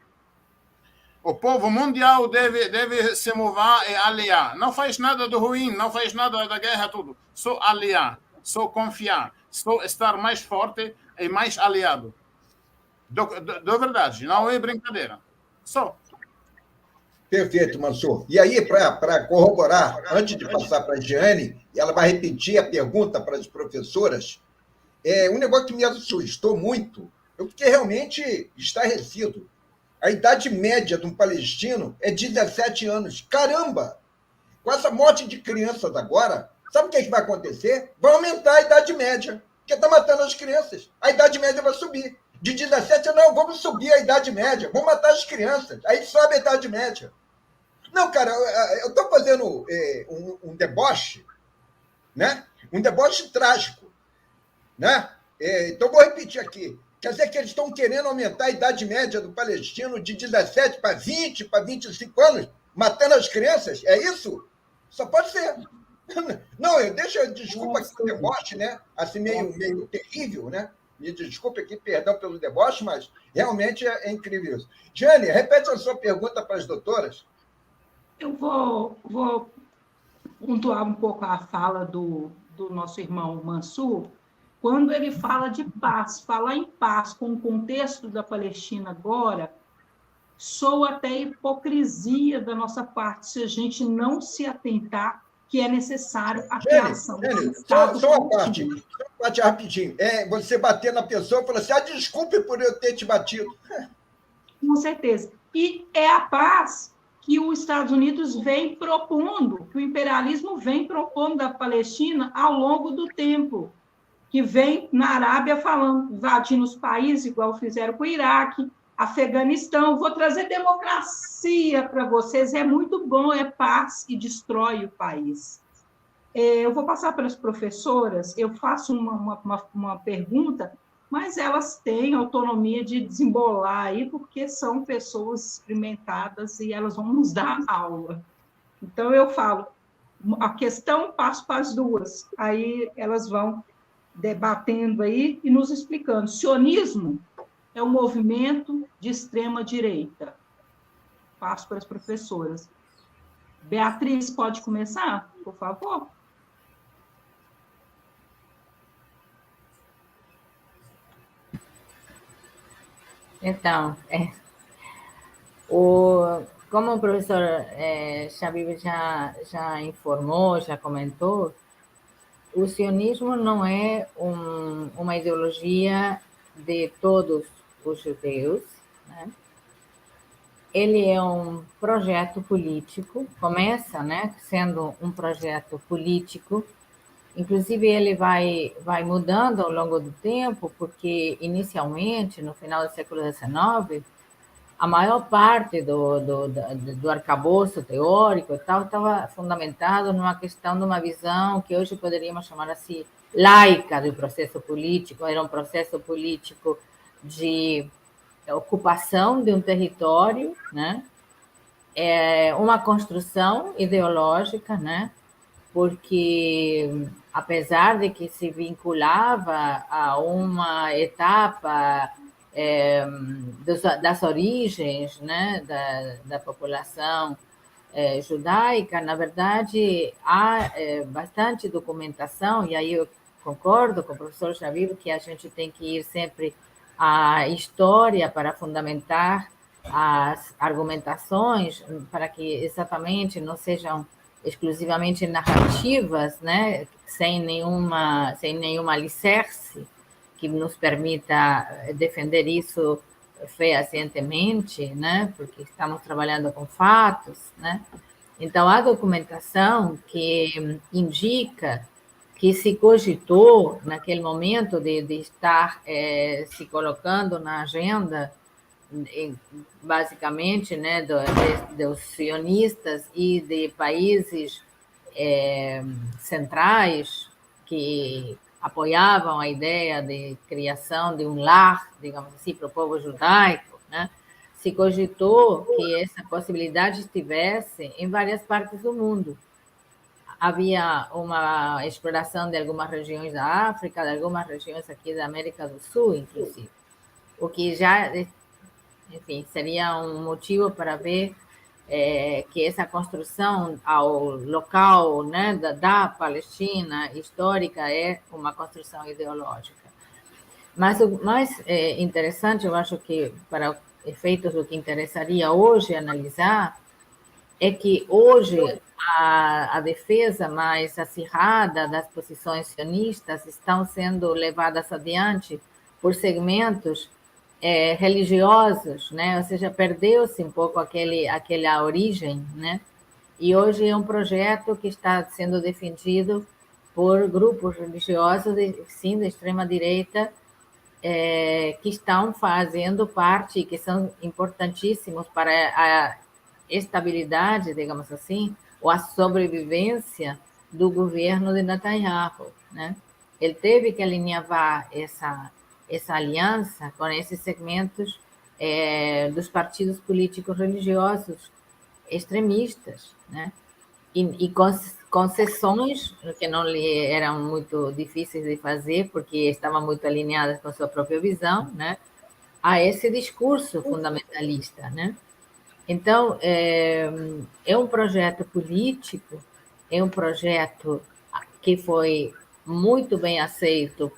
O povo mundial deve se mover e aliar. Não faz nada do ruim, não faz nada da guerra, tudo. Só aliar, só confiar, só estar mais forte e mais aliado. De verdade, não é brincadeira. Só. Perfeito, Mansur. E aí, para corroborar, antes de passar para a Jeane, ela vai repetir a pergunta para as professoras. Um negócio que me assustou muito, eu fiquei realmente estarrecido. A idade média de um palestino é 17 anos. Caramba! Com essa morte de crianças agora, sabe o que vai acontecer? Vai aumentar a idade média, porque está matando as crianças. A idade média vai subir. De 17 não, vamos subir a idade média, vamos matar as crianças. Aí sobe a idade média. Não, cara, eu estou fazendo um deboche, né? Um deboche trágico, né? Então, vou repetir aqui. Quer dizer que eles estão querendo aumentar a idade média do palestino de 17 para 20, para 25 anos, matando as crianças? É isso? Só pode ser. Não, desculpa aqui o deboche, né? Assim, meio terrível, né? Me desculpe aqui, perdão pelo deboche, mas realmente é incrível isso. Jane, repete a sua pergunta para as doutoras. Eu vou pontuar um pouco a fala do nosso irmão Mansur, quando ele fala de paz. Falar em paz com o contexto da Palestina agora soa até hipocrisia da nossa parte se a gente não se atentar que é necessário a criação do Estado. Só uma parte rapidinho. Você bater na pessoa e falar assim, desculpe por eu ter te batido. Com certeza. E é a paz que os Estados Unidos vem propondo, que o imperialismo vem propondo da Palestina ao longo do tempo, que vem na Arábia falando, invadindo os países, igual fizeram com o Iraque, Afeganistão. Vou trazer democracia para vocês, é muito bom, é paz e destrói o país. Eu vou passar para as professoras, eu faço uma pergunta, mas elas têm autonomia de desembolar aí, porque são pessoas experimentadas e elas vão nos dar aula. Então, eu falo, a questão passo para as duas, aí elas vão debatendo aí e nos explicando. Sionismo é um movimento de extrema-direita. Passo para as professoras. Beatriz, pode começar, por favor? Então, como o professor Shabib já informou, já comentou, o sionismo não é uma ideologia de todos os judeus, né? Ele é um projeto político, começa, né, sendo um projeto político, inclusive ele vai mudando ao longo do tempo, porque inicialmente, no final do século XIX, a maior parte do arcabouço teórico e tal estava fundamentado numa questão de uma visão que hoje poderíamos chamar assim, laica do processo político. Era um processo político de ocupação de um território, né? Uma construção ideológica, né? Porque apesar de que se vinculava a uma etapa das origens, né, da população judaica, na verdade, há bastante documentação, e aí eu concordo com o professor Shabib que a gente tem que ir sempre à história para fundamentar as argumentações, para que exatamente não sejam exclusivamente narrativas, né, sem nenhuma alicerce que nos permita defender isso fehacientemente, né, porque estamos trabalhando com fatos, né. Então, a documentação que indica que se cogitou, naquele momento, de estar se colocando na agenda, basicamente, né, dos sionistas e de países centrais que apoiavam a ideia de criação de um lar, digamos assim, para o povo judaico, né? Se cogitou que essa possibilidade estivesse em várias partes do mundo. Havia uma exploração de algumas regiões da África, de algumas regiões aqui da América do Sul, inclusive, o que já, enfim, seria um motivo para ver que essa construção ao local, né, da Palestina histórica é uma construção ideológica. Mas o mais interessante, eu acho que para efeitos do que interessaria hoje analisar, é que hoje a defesa mais acirrada das posições sionistas estão sendo levadas adiante por segmentos religiosos, né? Ou seja, perdeu-se um pouco aquela origem, né? E hoje é um projeto que está sendo defendido por grupos religiosos, sim, da extrema-direita, que estão fazendo parte, que são importantíssimos para a estabilidade, digamos assim, ou a sobrevivência do governo de Netanyahu, né? Ele teve que alinhavar essa aliança com esses segmentos dos partidos políticos religiosos extremistas, né? E concessões que não lhe eram muito difíceis de fazer, porque estavam muito alinhadas com a sua própria visão, né? A esse discurso fundamentalista, né? Então, é um projeto político, é um projeto que foi muito bem aceito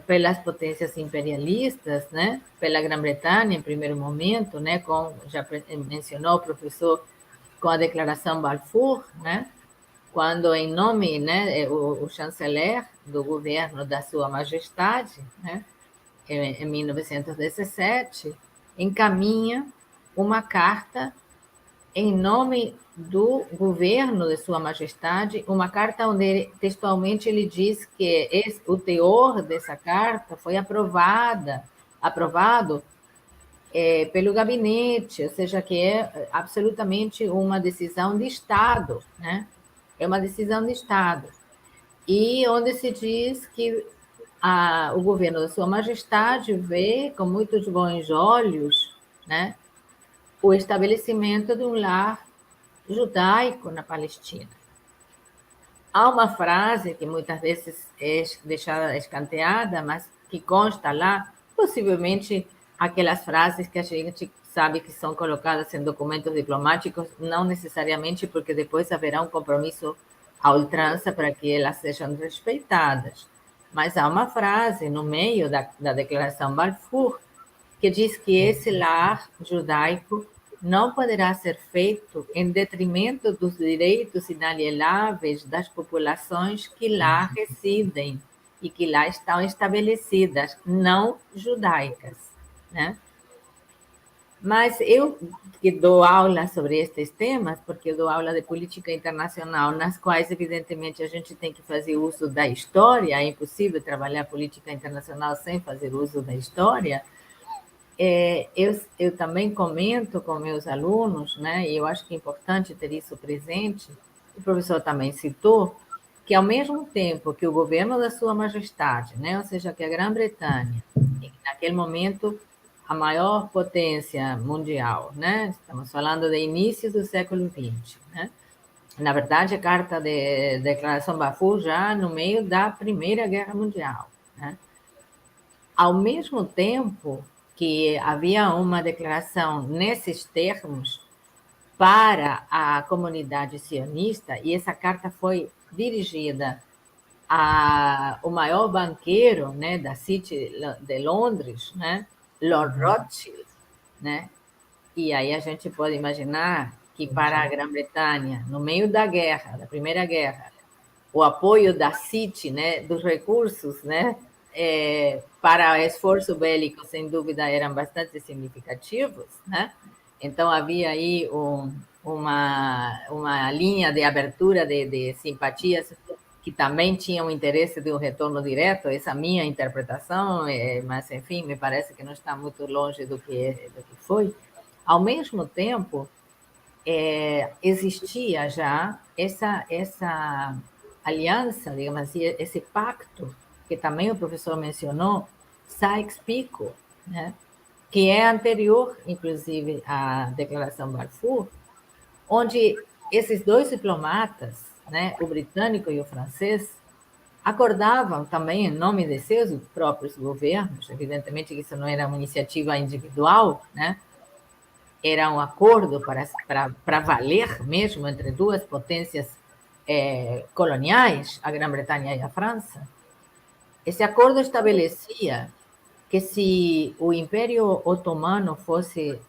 pelas potências imperialistas, né? Pela Grã-Bretanha, em primeiro momento, né? Como já mencionou o professor, com a Declaração Balfour, né? Quando, em nome, né, o chanceler do governo da Sua Majestade, né? Em 1917, encaminha uma carta em nome do governo de Sua Majestade, uma carta onde textualmente ele diz que o teor dessa carta foi aprovado pelo gabinete, ou seja, que é absolutamente uma decisão de Estado, né? É uma decisão de Estado. E onde se diz que o governo da Sua Majestade vê com muitos bons olhos, né, o estabelecimento de um lar judaico na Palestina. Há uma frase que muitas vezes é deixada escanteada, mas que consta lá, possivelmente aquelas frases que a gente sabe que são colocadas em documentos diplomáticos, não necessariamente porque depois haverá um compromisso à ultrança para que elas sejam respeitadas. Mas há uma frase no meio da Declaração Balfour que diz que esse lar judaico não poderá ser feito em detrimento dos direitos inalienáveis das populações que lá residem e que lá estão estabelecidas, não judaicas, né? Mas eu que dou aula sobre estes temas, porque eu dou aula de política internacional, nas quais, evidentemente, a gente tem que fazer uso da história, é impossível trabalhar política internacional sem fazer uso da história. Eu também comento com meus alunos, né, e eu acho que é importante ter isso presente, o professor também citou, que ao mesmo tempo que o governo da Sua Majestade, né, ou seja, que a Grã-Bretanha, naquele momento a maior potência mundial, né, estamos falando de início do século XX, né, na verdade a Carta de Declaração Balfour já no meio da Primeira Guerra Mundial, né, ao mesmo tempo que havia uma declaração nesses termos para a comunidade sionista, e essa carta foi dirigida ao maior banqueiro, né, da City de Londres, né, Lord Rothschild, né? E aí a gente pode imaginar que para a Grã-Bretanha, no meio da guerra, da Primeira Guerra, o apoio da City, né, dos recursos, né, para o esforço bélico, sem dúvida, eram bastante significativos, né? Então, havia aí uma linha de abertura de simpatias que também tinha o interesse de um retorno direto, essa minha interpretação, mas, enfim, me parece que não está muito longe do que foi. Ao mesmo tempo, existia já essa aliança, digamos assim, esse pacto, que também o professor mencionou, Sykes-Picot, né? Que é anterior, inclusive, à Declaração Balfour, onde esses dois diplomatas, né, o britânico e o francês, acordavam também em nome de seus próprios governos, evidentemente que isso não era uma iniciativa individual, né? Era um acordo para valer mesmo entre duas potências coloniais, a Grã-Bretanha e a França. Esse acordo estabelecia que se o Império Otomano fosse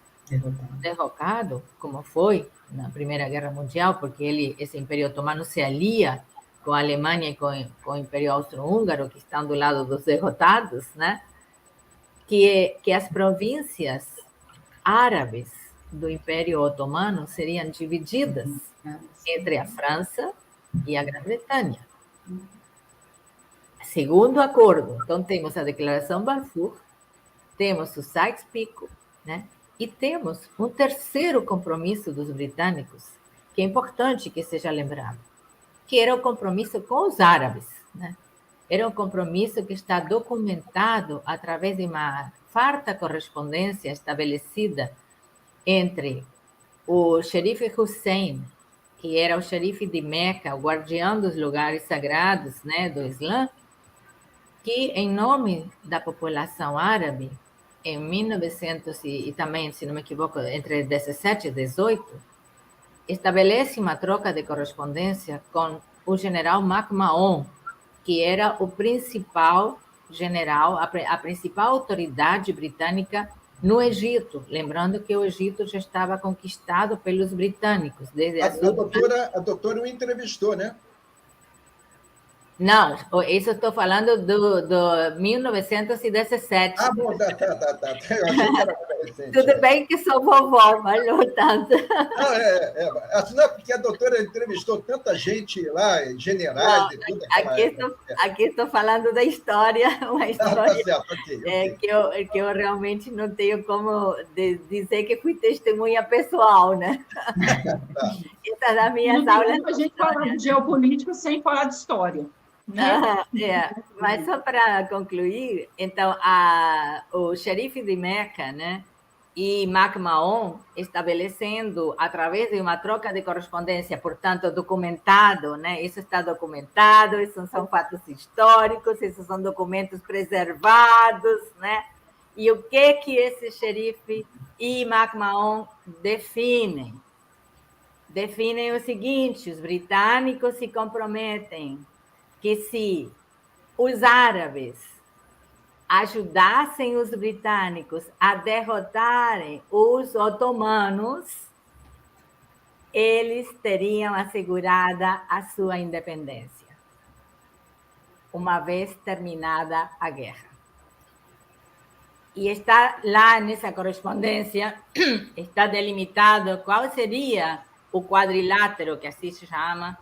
derrocado, como foi na Primeira Guerra Mundial, porque esse Império Otomano se alia com a Alemanha e com o Império Austro-Húngaro, que estão do lado dos derrotados, né? Que as províncias árabes do Império Otomano seriam divididas entre a França e a Grã-Bretanha. Segundo acordo, então temos a Declaração Balfour, temos o Sykes-Picot, né? E temos um terceiro compromisso dos britânicos, que é importante que seja lembrado, que era o compromisso com os árabes, né? Era um compromisso que está documentado através de uma farta correspondência estabelecida entre o xerife Hussein, que era o xerife de Meca, o guardião dos lugares sagrados, né, do Islã, que, em nome da população árabe, em 1900 e também, se não me equivoco, entre 17 e 18, estabelece uma troca de correspondência com o general MacMahon, que era o principal general, a principal autoridade britânica no Egito, lembrando que o Egito já estava conquistado pelos britânicos. Desde a doutora o entrevistou, né? Não, isso estou falando do 1917. Ah, bom, tá. Eu achei que era mais recente. Tudo bem que sou vovó, mas não tanto. Não, assim, é porque a doutora entrevistou tanta gente lá, generais Não, e tudo. aqui estou falando da história, uma história tá certo, okay. Que eu realmente não tenho como dizer que fui testemunha pessoal, né? Tá. Essas das minhas não aulas. Não tem a gente falar de geopolítica sem falar de história. Né? Mas só para concluir, então, o xerife de Meca, né, e MacMahon estabelecendo, através de uma troca de correspondência, portanto, documentado, né, isso está documentado, isso são fatos históricos, esses são documentos preservados, né, e o que esse xerife e MacMahon definem? Definem o seguinte: os britânicos se comprometem que se os árabes ajudassem os britânicos a derrotarem os otomanos, eles teriam assegurada a sua independência, uma vez terminada a guerra. E está lá nessa correspondência, está delimitado qual seria o quadrilátero, que assim se chama,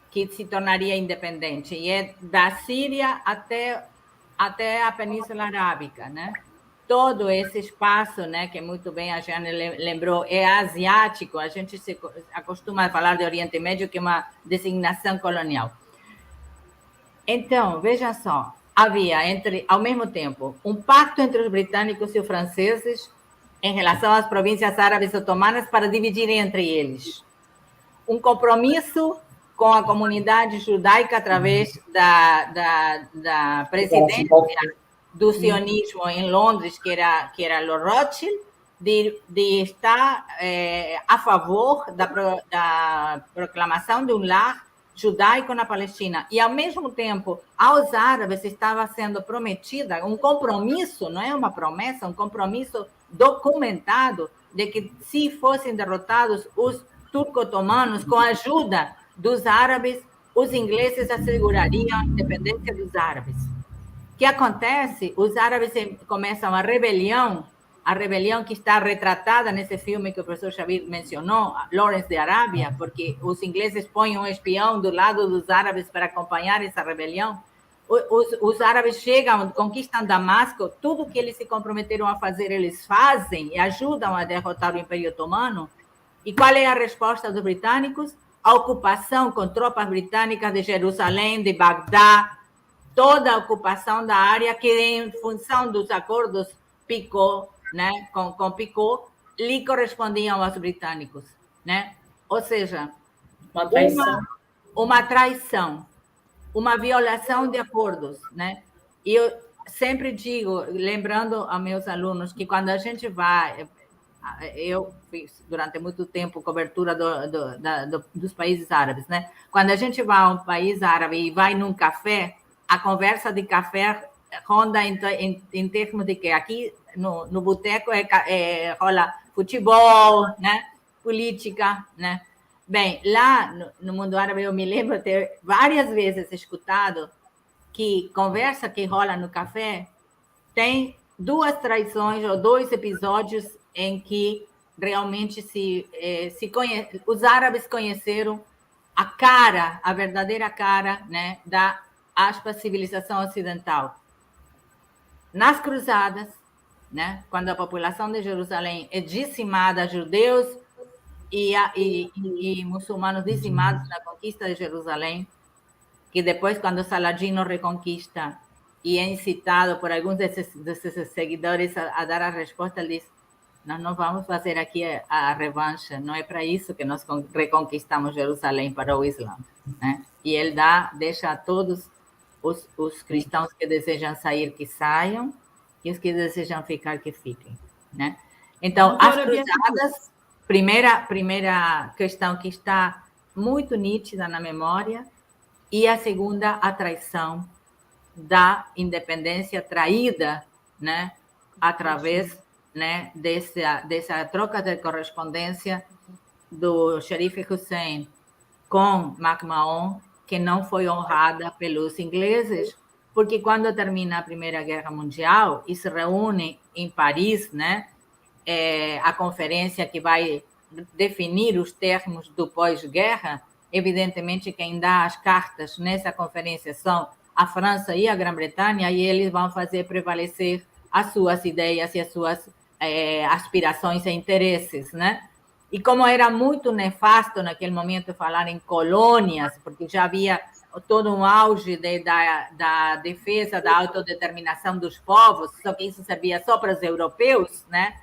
que se tornaria independente. E é da Síria até a Península Arábica, né? Todo esse espaço, né, que muito bem a Jane lembrou, é asiático. A gente se acostuma a falar de Oriente Médio, que é uma designação colonial. Então, veja só, havia, ao mesmo tempo, um pacto entre os britânicos e os franceses em relação às províncias árabes otomanas para dividirem entre eles. Um compromisso com a comunidade judaica através da presidência do sionismo em Londres, que era Lord Rothschild, de estar a favor da proclamação de um lar judaico na Palestina. E, ao mesmo tempo, aos árabes estava sendo prometida um compromisso, não é uma promessa, um compromisso documentado de que, se fossem derrotados os turco-otomanos, com a ajuda dos árabes, os ingleses assegurariam a independência dos árabes. O que acontece? Os árabes começam a rebelião que está retratada nesse filme que o professor Xavier mencionou, Lawrence de Arábia, porque os ingleses põem um espião do lado dos árabes para acompanhar essa rebelião. Os árabes chegam, conquistam Damasco, tudo que eles se comprometeram a fazer, eles fazem e ajudam a derrotar o Império Otomano. E qual é a resposta dos britânicos? A ocupação com tropas britânicas de Jerusalém, de Bagdá, toda a ocupação da área que, em função dos acordos Picot, né, com Picot, lhe correspondiam aos britânicos, né? Ou seja, uma traição, uma violação de acordos, né? E eu sempre digo, lembrando aos meus alunos, que quando a gente vai... Eu fiz durante muito tempo cobertura dos países árabes, né? Quando a gente vai a um país árabe e vai num café, a conversa de café ronda em termos de que aqui no boteco rola futebol, né? Política, né? Bem, lá no mundo árabe eu me lembro de ter várias vezes escutado que conversa que rola no café tem 2 traições ou 2 episódios em que realmente os árabes conheceram a verdadeira cara, né, da, aspas, civilização ocidental. Nas cruzadas, né, quando a população de Jerusalém é dizimada, judeus e muçulmanos dizimados na conquista de Jerusalém, que depois, quando Saladino reconquista e é incitado por alguns desses seguidores a dar a resposta, ele diz: nós não vamos fazer aqui a revanche, não é para isso que nós reconquistamos Jerusalém para o Islã, né? E ele deixa a todos os cristãos que desejam sair, que saiam, e os que desejam ficar, que fiquem, né? Então, as cruzadas, primeira questão que está muito nítida na memória, e a segunda, a traição da independência traída, né, através, né, dessa troca de correspondência do xerife Hussein com MacMahon, que não foi honrada pelos ingleses, porque quando termina a Primeira Guerra Mundial e se reúne em Paris, né, a conferência que vai definir os termos do pós-guerra, evidentemente quem dá as cartas nessa conferência são a França e a Grã-Bretanha, e eles vão fazer prevalecer as suas ideias e as suas aspirações e interesses, né? E como era muito nefasto naquele momento falar em colônias, porque já havia todo um auge da defesa da autodeterminação dos povos, só que isso servia só para os europeus, né?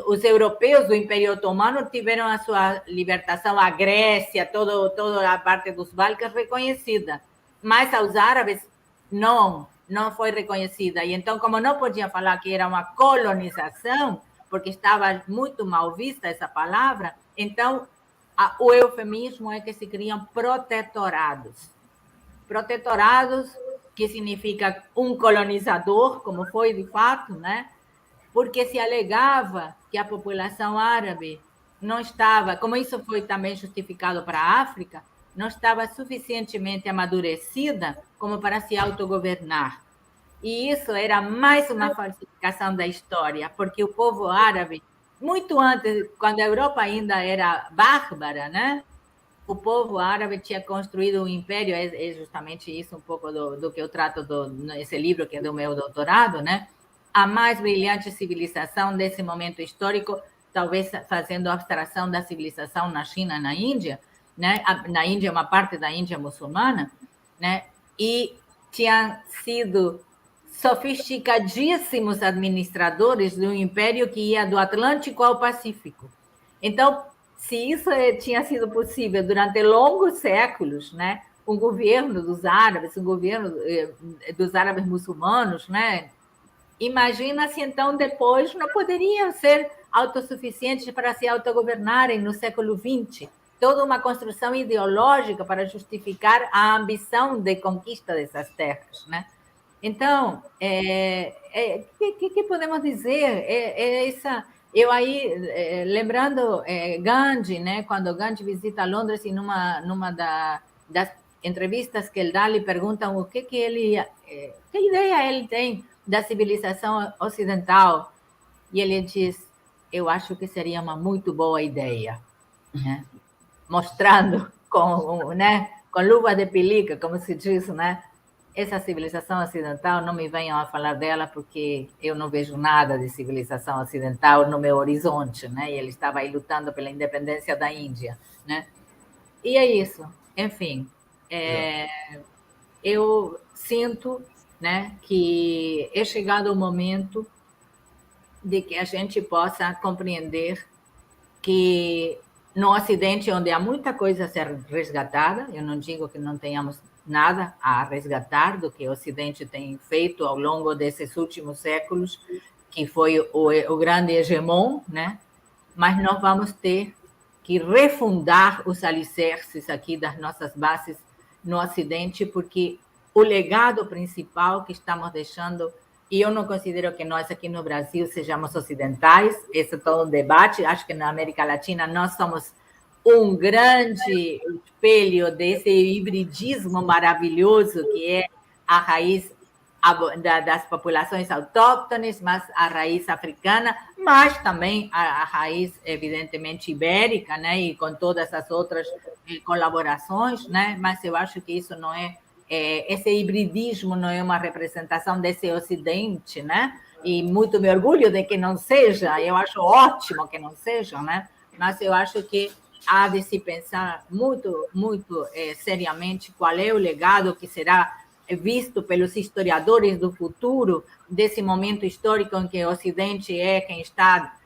Os europeus do Império Otomano tiveram a sua libertação, a Grécia, toda a parte dos Balcãs reconhecida, mas aos árabes não foi reconhecida. E então, como não podia falar que era uma colonização, porque estava muito mal vista essa palavra, então o eufemismo é que se criam protetorados. Protetorados que significa um colonizador, como foi de fato, né? Porque se alegava que a população árabe não estava, como isso foi também justificado para a África, não estava suficientemente amadurecida como para se autogovernar. E isso era mais uma falsificação da história, porque o povo árabe, muito antes, quando a Europa ainda era bárbara, né? O povo árabe tinha construído um império, é justamente isso um pouco do que eu trato nesse livro, que é do meu doutorado, né? A mais brilhante civilização desse momento histórico, talvez fazendo abstração da civilização na China e na Índia, né? Na Índia, uma parte da Índia muçulmana, né? E tinham sido sofisticadíssimos administradores de um império que ia do Atlântico ao Pacífico. Então, se isso tinha sido possível durante longos séculos, né? Um governo dos árabes, um governo dos árabes muçulmanos, né? Imagina se então depois não poderiam ser autossuficientes para se autogovernarem no século XX. Toda uma construção ideológica para justificar a ambição de conquista dessas terras, né? Então, que podemos dizer? Eu aí, lembrando Gandhi, né? Quando Gandhi visita Londres e numa das entrevistas que ele dá, lhe perguntam o que ele, que ideia ele tem da civilização ocidental. E ele diz, eu acho que seria uma muito boa ideia, né? Mostrando com luva de pelica, como se diz, né? Essa civilização ocidental, não me venham a falar dela, porque eu não vejo nada de civilização ocidental no meu horizonte, né? E ele estava aí lutando pela independência da Índia, né? E é isso. Enfim, eu sinto, né, que é chegado o momento de que a gente possa compreender que no Ocidente, onde há muita coisa a ser resgatada, eu não digo que não tenhamos nada a resgatar do que o Ocidente tem feito ao longo desses últimos séculos, que foi o grande hegemon, né? Mas nós vamos ter que refundar os alicerces aqui das nossas bases no Ocidente, porque o legado principal que estamos deixando, e eu não considero que nós aqui no Brasil sejamos ocidentais, esse é todo um debate, acho que na América Latina nós somos um grande espelho desse hibridismo maravilhoso que é a raiz das populações autóctones, mas a raiz africana, mas também a raiz, evidentemente, ibérica, né? E com todas as outras colaborações, né? Mas eu acho que isso não esse hibridismo não é uma representação desse Ocidente, né? E muito me orgulho de que não seja, eu acho ótimo que não seja, né? Mas eu acho que há de se pensar muito, muito seriamente qual é o legado que será visto pelos historiadores do futuro, desse momento histórico em que o Ocidente é quem está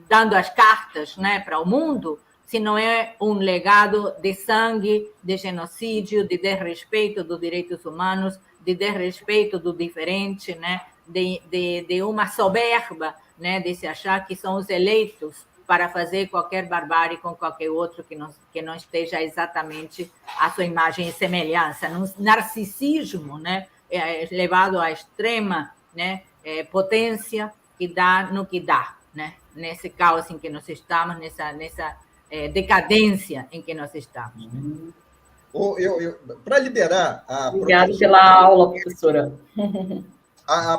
dando as cartas, né, para o mundo, se não é um legado de sangue, de genocídio, de desrespeito dos direitos humanos, de desrespeito do diferente, né, de uma soberba, né, de se achar que são os eleitos para fazer qualquer barbárie com qualquer outro que não esteja exatamente a sua imagem e semelhança. Um narcisismo, né, levado à extrema, né, potência que dá no que dá, né, nesse caos em que nós estamos, nessa decadência em que nós estamos. Para liberar a Obrigada pela aula, professora. A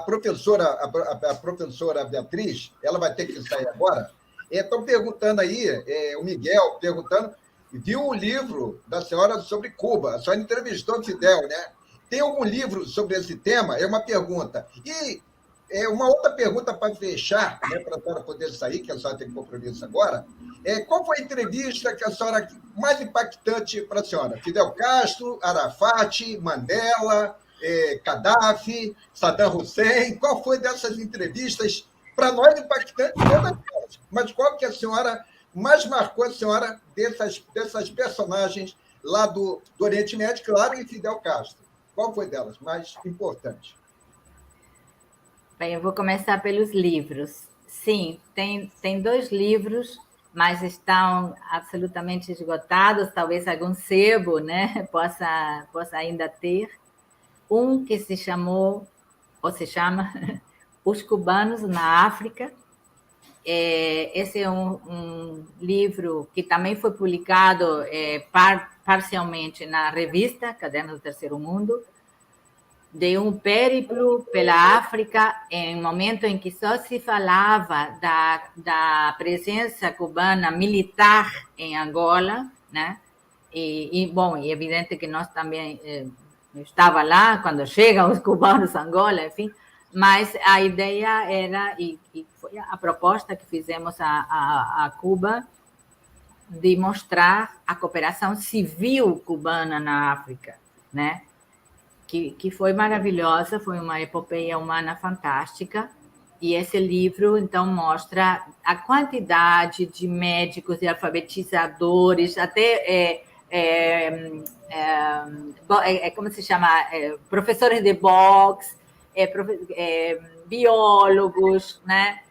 professora Beatriz, ela vai ter que sair agora. Estão perguntando aí, o Miguel perguntando, viu o livro da senhora sobre Cuba? A senhora entrevistou Fidel, né? Tem algum livro sobre esse tema? É uma pergunta. E uma outra pergunta para fechar, né, para a senhora poder sair, que a senhora tem compromisso agora. Qual foi a entrevista que a senhora mais impactante para a senhora? Fidel Castro, Arafat, Mandela, Gaddafi, Saddam Hussein? Qual foi dessas entrevistas para nós impactante todas elas? Mas qual que a senhora mais marcou a senhora dessas personagens lá do Oriente Médio, claro, e Fidel Castro? Qual foi delas mais importante? Bem, eu vou começar pelos livros. Sim, tem 2 livros, mas estão absolutamente esgotados, talvez algum sebo, né, possa ainda ter. um que se chamou, ou se chama, Os Cubanos na África. Esse é um livro que também foi publicado parcialmente na revista Cadernos do Terceiro Mundo, de um périplo pela África, em um momento em que só se falava da presença cubana militar em Angola, né? Bom, é evidente que nós também estava lá quando chegam os cubanos a Angola, enfim, mas a ideia era, e foi a proposta que fizemos a Cuba, de mostrar a cooperação civil cubana na África, né? Que foi maravilhosa, foi uma epopeia humana fantástica, e esse livro, então, mostra a quantidade de médicos e alfabetizadores, até, como se chama, professores de boxe, biólogos, né?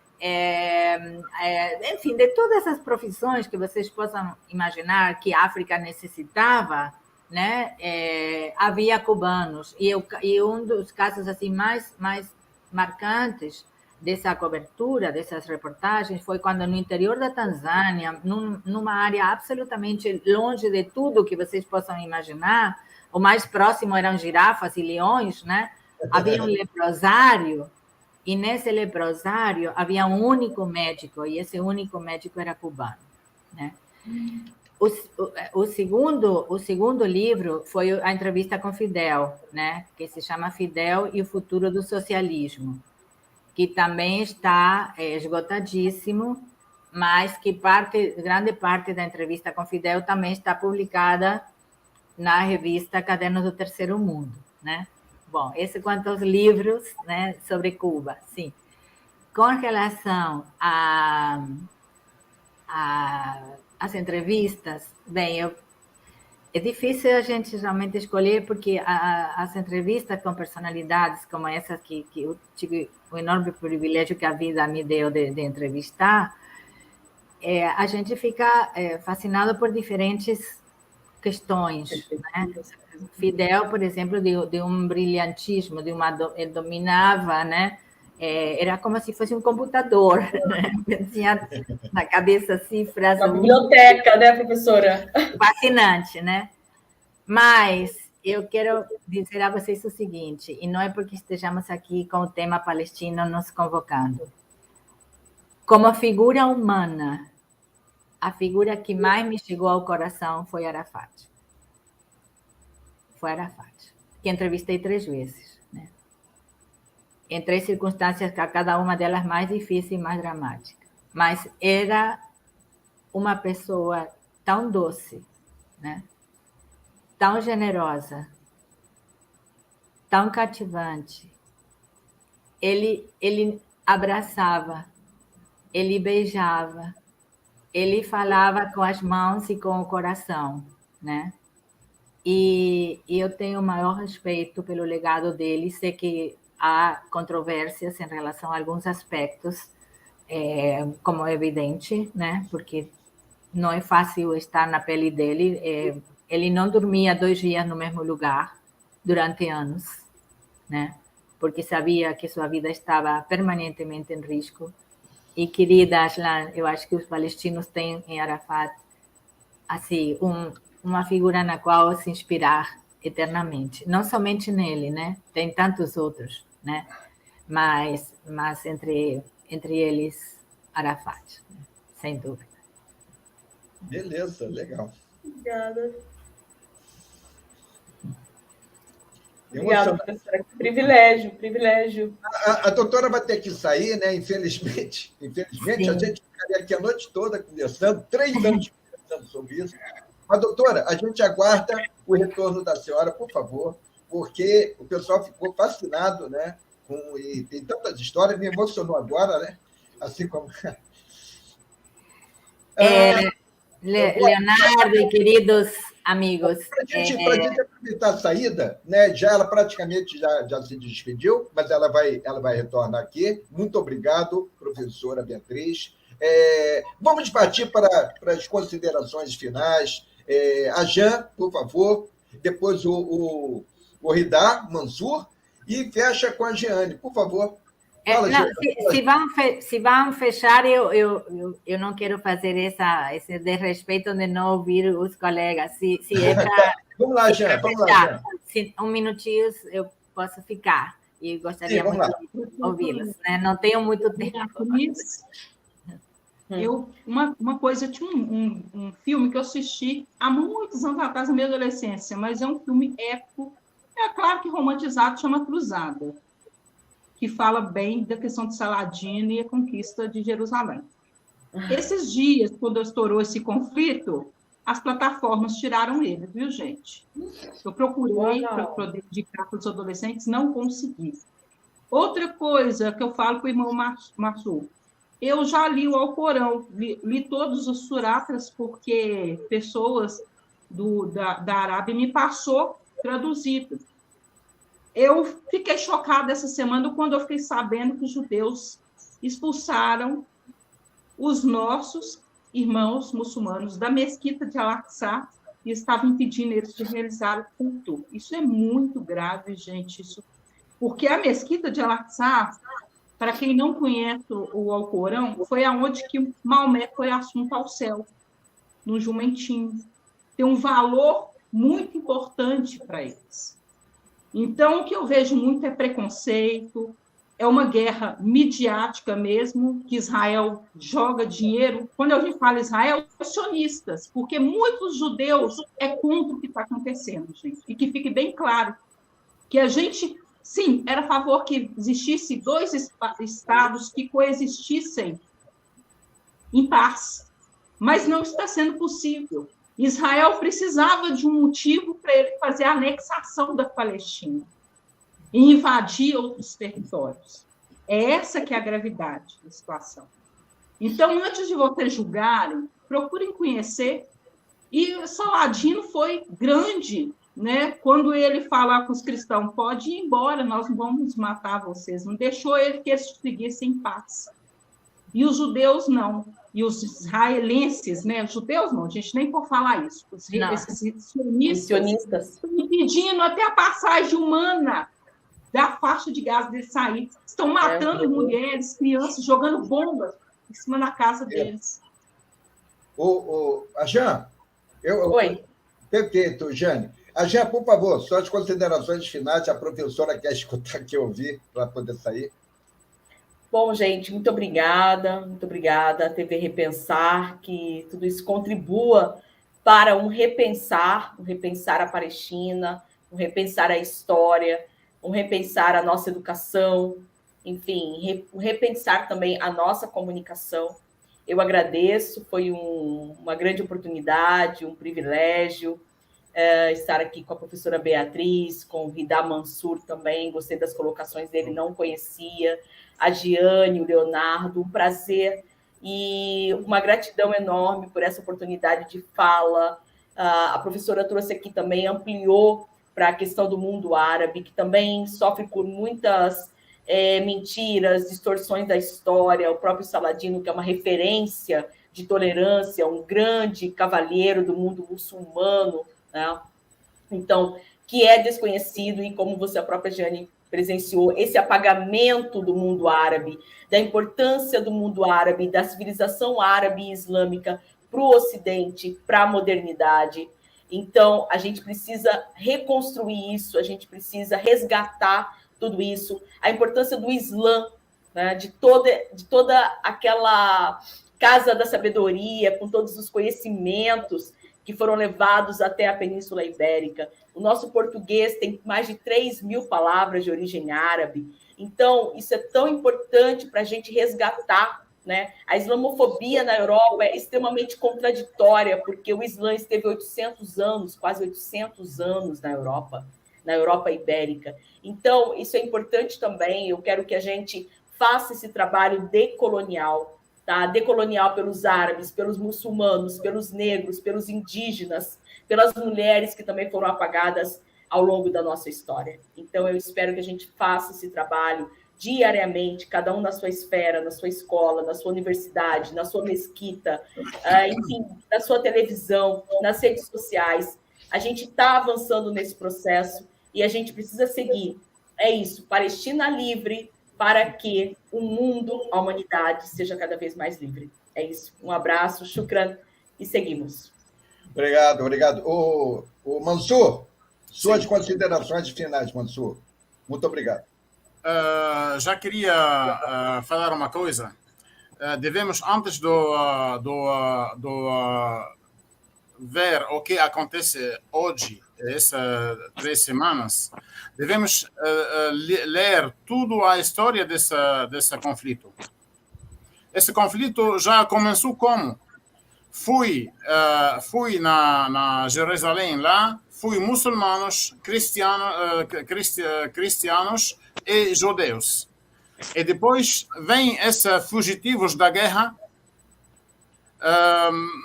Enfim, de todas as profissões que vocês possam imaginar que a África necessitava, né? Havia cubanos, e um dos casos assim mais marcantes dessa cobertura, dessas reportagens, foi quando no interior da Tanzânia, numa área absolutamente longe de tudo que vocês possam imaginar, o mais próximo eram girafas e leões, né? Havia um leprosário, e nesse leprosário havia um único médico, e esse único médico era cubano, né? O segundo livro foi a entrevista com Fidel, né? Que se chama Fidel e o Futuro do Socialismo, que também está esgotadíssimo, mas que grande parte da entrevista com Fidel também está publicada na revista Cadernos do Terceiro Mundo, né? Bom, esse quanto aos livros, né, sobre Cuba, sim. Com relação às entrevistas, bem, é difícil a gente realmente escolher, porque as entrevistas com personalidades como essas que eu tive o enorme privilégio que a vida me deu de entrevistar, a gente fica fascinado por diferentes questões, né? Fidel, por exemplo, de um brilhantismo, ele dominava, né? Era como se fosse um computador, né? Tinha na cabeça cifras. Uma biblioteca, né, professora? Fascinante, né? Mas eu quero dizer a vocês o seguinte, e não é porque estejamos aqui com o tema palestino nos convocando. Como figura humana, a figura que mais me chegou ao coração foi Arafat. Foi Arafat, que entrevistei 3 vezes, né? Em 3 circunstâncias, cada uma delas mais difícil e mais dramática. Mas era uma pessoa tão doce, né? Tão generosa, tão cativante. Ele abraçava, ele beijava, ele falava com as mãos e com o coração, né? E eu tenho o maior respeito pelo legado dele. Sei que há controvérsias em relação a alguns aspectos, como é evidente, né? Porque não é fácil estar na pele dele. Ele não dormia 2 dias no mesmo lugar durante anos, né? Porque sabia que sua vida estava permanentemente em risco. E, querida Aslan, eu acho que os palestinos têm em Arafat assim, uma figura na qual se inspirar eternamente. Não somente nele, né? Tem tantos outros, né? Mas entre eles, Arafat, né? Sem dúvida. Beleza, legal. Obrigada. Emocionante. Obrigada, professora. Que privilégio. A doutora vai ter que sair, né? Infelizmente, Sim. a gente ficaria aqui a noite toda conversando, 3 anos conversando sobre isso. Mas, doutora, a gente aguarda o retorno da senhora, por favor, porque o pessoal ficou fascinado, né? E tem tantas histórias, me emocionou agora, né? Assim como. Leonardo e queridos amigos. Para a gente aproveitar a saída, né? Ela praticamente já se despediu, mas ela vai retornar aqui. Muito obrigado, professora Beatriz. Vamos partir para as considerações finais. A Jan, por favor, depois o o Ridá Mansur, e fecha com a Jeane, por favor. Fala, Não, Jeane. se vão fechar, eu não quero fazer esse desrespeito de não ouvir os colegas. Se é para Vamos lá, Jeane, vamos lá, Jeane. Um minutinho eu posso ficar. E gostaria Sim, muito de ouvi-los. Né? Não tenho muito tempo. Uma coisa, tinha um filme que eu assisti há muitos anos atrás, na minha adolescência, mas é um filme épico, é claro que romantizado, chama Cruzada, que fala bem da questão de Saladino e a conquista de Jerusalém. Esses dias, quando estourou esse conflito, as plataformas tiraram ele, viu, gente? Eu procurei para poder indicar para os adolescentes, não consegui. Outra coisa que eu falo com o irmão Marçul, eu já li o Alcorão, li todos os suratas, porque pessoas da Arábia me passou traduzido. Eu fiquei chocada essa semana quando eu fiquei sabendo que os judeus expulsaram os nossos irmãos muçulmanos da mesquita de Al-Aqsa e estavam impedindo eles de realizar o culto. Isso é muito grave, gente. Porque a mesquita de Al-Aqsa, para quem não conhece o Alcorão, foi aonde que Maomé foi assunto ao céu, no jumentinho. Tem um valor muito importante para eles. Então, o que eu vejo muito é preconceito, é uma guerra midiática mesmo, que Israel joga dinheiro. Quando a gente fala Israel, os sionistas, porque muitos judeus é contra o que está acontecendo, gente. E que fique bem claro que a gente, sim, era a favor que existisse 2 estados que coexistissem em paz, mas não está sendo possível. Israel precisava de um motivo para ele fazer a anexação da Palestina e invadir outros territórios. É essa que é a gravidade da situação. Então, antes de vocês julgarem, procurem conhecer. E Saladino foi grande, né? Quando ele fala com os cristãos, pode ir embora, nós não vamos matar vocês. Não deixou ele que eles seguissem em paz. E os judeus não. E os israelenses, né? Os judeus não, a gente nem pode falar isso. Esses sionistas estão impedindo até a passagem humana da faixa de Gaza deles sair. Estão matando mulheres, crianças, jogando bombas em cima da casa deles. A Jean, Oi. Perfeito, Jane. A Jean, por favor, suas considerações finais, a professora quer escutar que eu ouvi para poder sair. Bom, gente, muito obrigada, TV Repensar, que tudo isso contribua para um repensar a Palestina, um repensar a história, um repensar a nossa educação, enfim, um repensar também a nossa comunicação. Eu agradeço, foi uma grande oportunidade, um privilégio estar aqui com a professora Beatriz, com o Ridá Mansur também, gostei das colocações dele, não conhecia, a Jeane, o Leonardo, um prazer e uma gratidão enorme por essa oportunidade de fala. A professora trouxe aqui também, ampliou para a questão do mundo árabe, que também sofre por muitas mentiras, distorções da história, o próprio Saladino, que é uma referência de tolerância, um grande cavalheiro do mundo muçulmano, né? Então, que é desconhecido, e como você, a própria Jeane, presenciou, esse apagamento do mundo árabe, da importância do mundo árabe, da civilização árabe e islâmica para o Ocidente, para a modernidade. Então, a gente precisa reconstruir isso, a gente precisa resgatar tudo isso, a importância do Islã, né, de toda aquela casa da sabedoria, com todos os conhecimentos que foram levados até a Península Ibérica. O nosso português tem mais de 3.000 palavras de origem árabe. Então, isso é tão importante para a gente resgatar, né? A islamofobia na Europa é extremamente contraditória, porque o Islã esteve 800 anos, quase 800 anos na Europa Ibérica. Então, isso é importante também. Eu quero que a gente faça esse trabalho decolonial, tá? Decolonial pelos árabes, pelos muçulmanos, pelos negros, pelos indígenas, pelas mulheres que também foram apagadas ao longo da nossa história. Então, eu espero que a gente faça esse trabalho diariamente, cada um na sua esfera, na sua escola, na sua universidade, na sua mesquita, enfim, na sua televisão, nas redes sociais. A gente está avançando nesse processo e a gente precisa seguir. É isso, Palestina livre, para que o mundo, a humanidade, seja cada vez mais livre. É isso. Um abraço, shukran, e seguimos. Obrigado, obrigado. O Mansur, suas considerações finais, Mansur. Muito obrigado. Já queria falar uma coisa. Devemos, antes ver o que acontece hoje, essas 3 semanas, devemos ler tudo a história desse conflito. Esse conflito já começou como? Fui na Jerusalém lá, fui muçulmanos, cristianos e judeus. E depois vem esses fugitivos da guerra.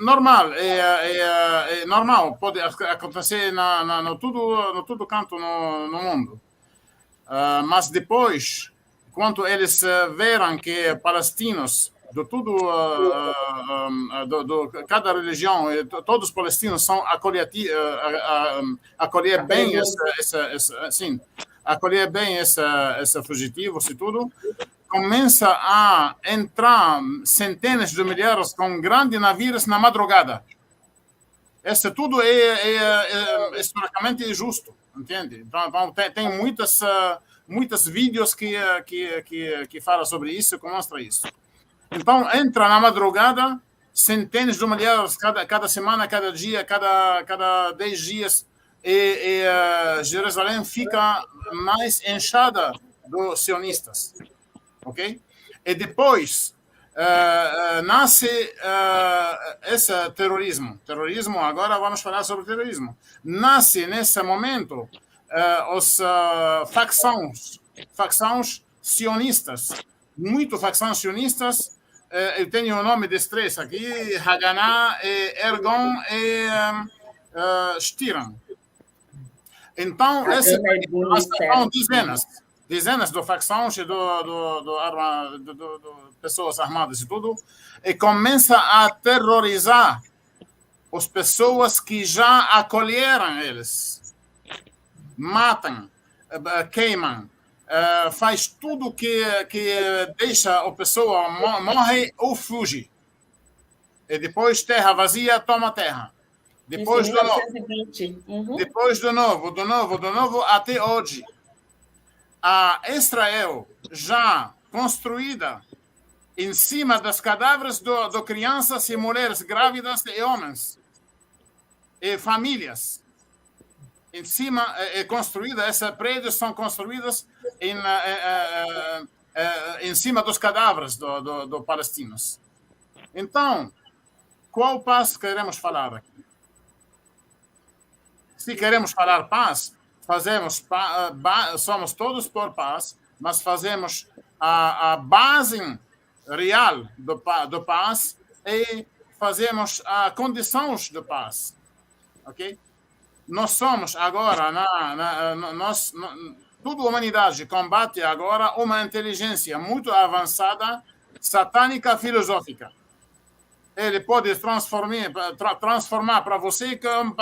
Normal, é normal, pode acontecer no todo canto no mundo. Mas depois, quando eles viram que palestinos cada religião, todos os palestinos são acolher bem acolher bem esse fugitivos e tudo, começa a entrar centenas de milhares com grandes navios na madrugada. Isso tudo é historicamente justo, entende? Então tem muitos vídeos que falam sobre isso, que mostram isso. Então, entra na madrugada, centenas de milhares cada semana, cada dia, cada 10 dias, e Jerusalém fica mais enchada dos sionistas. Ok? E depois nasce esse terrorismo. Terrorismo, agora vamos falar sobre terrorismo. Nasce nesse momento os facções sionistas. Muito facções sionistas. Eu tenho o nome desses 3 aqui: Haganah, Ergon e Shtiran. Então, são dezenas de facções e de pessoas armadas e tudo, e começa a terrorizar as pessoas que já acolheram eles. Matam, queimam, faz tudo que deixa a pessoa morrer ou fugir. E depois terra vazia, toma terra. Depois de novo. Depois de novo, até hoje. A Israel já construída em cima dos cadáveres de crianças e mulheres grávidas e homens e famílias. Em cima é construída, esses prédios são construídos em cima dos cadáveres dos palestinos. Então, qual paz queremos falar aqui? Se queremos falar paz, somos todos por paz, mas fazemos a base real do paz e fazemos as condições de paz. Ok? Nós somos agora, toda a humanidade combate agora uma inteligência muito avançada, satânica, filosófica. Ele pode transformar para você como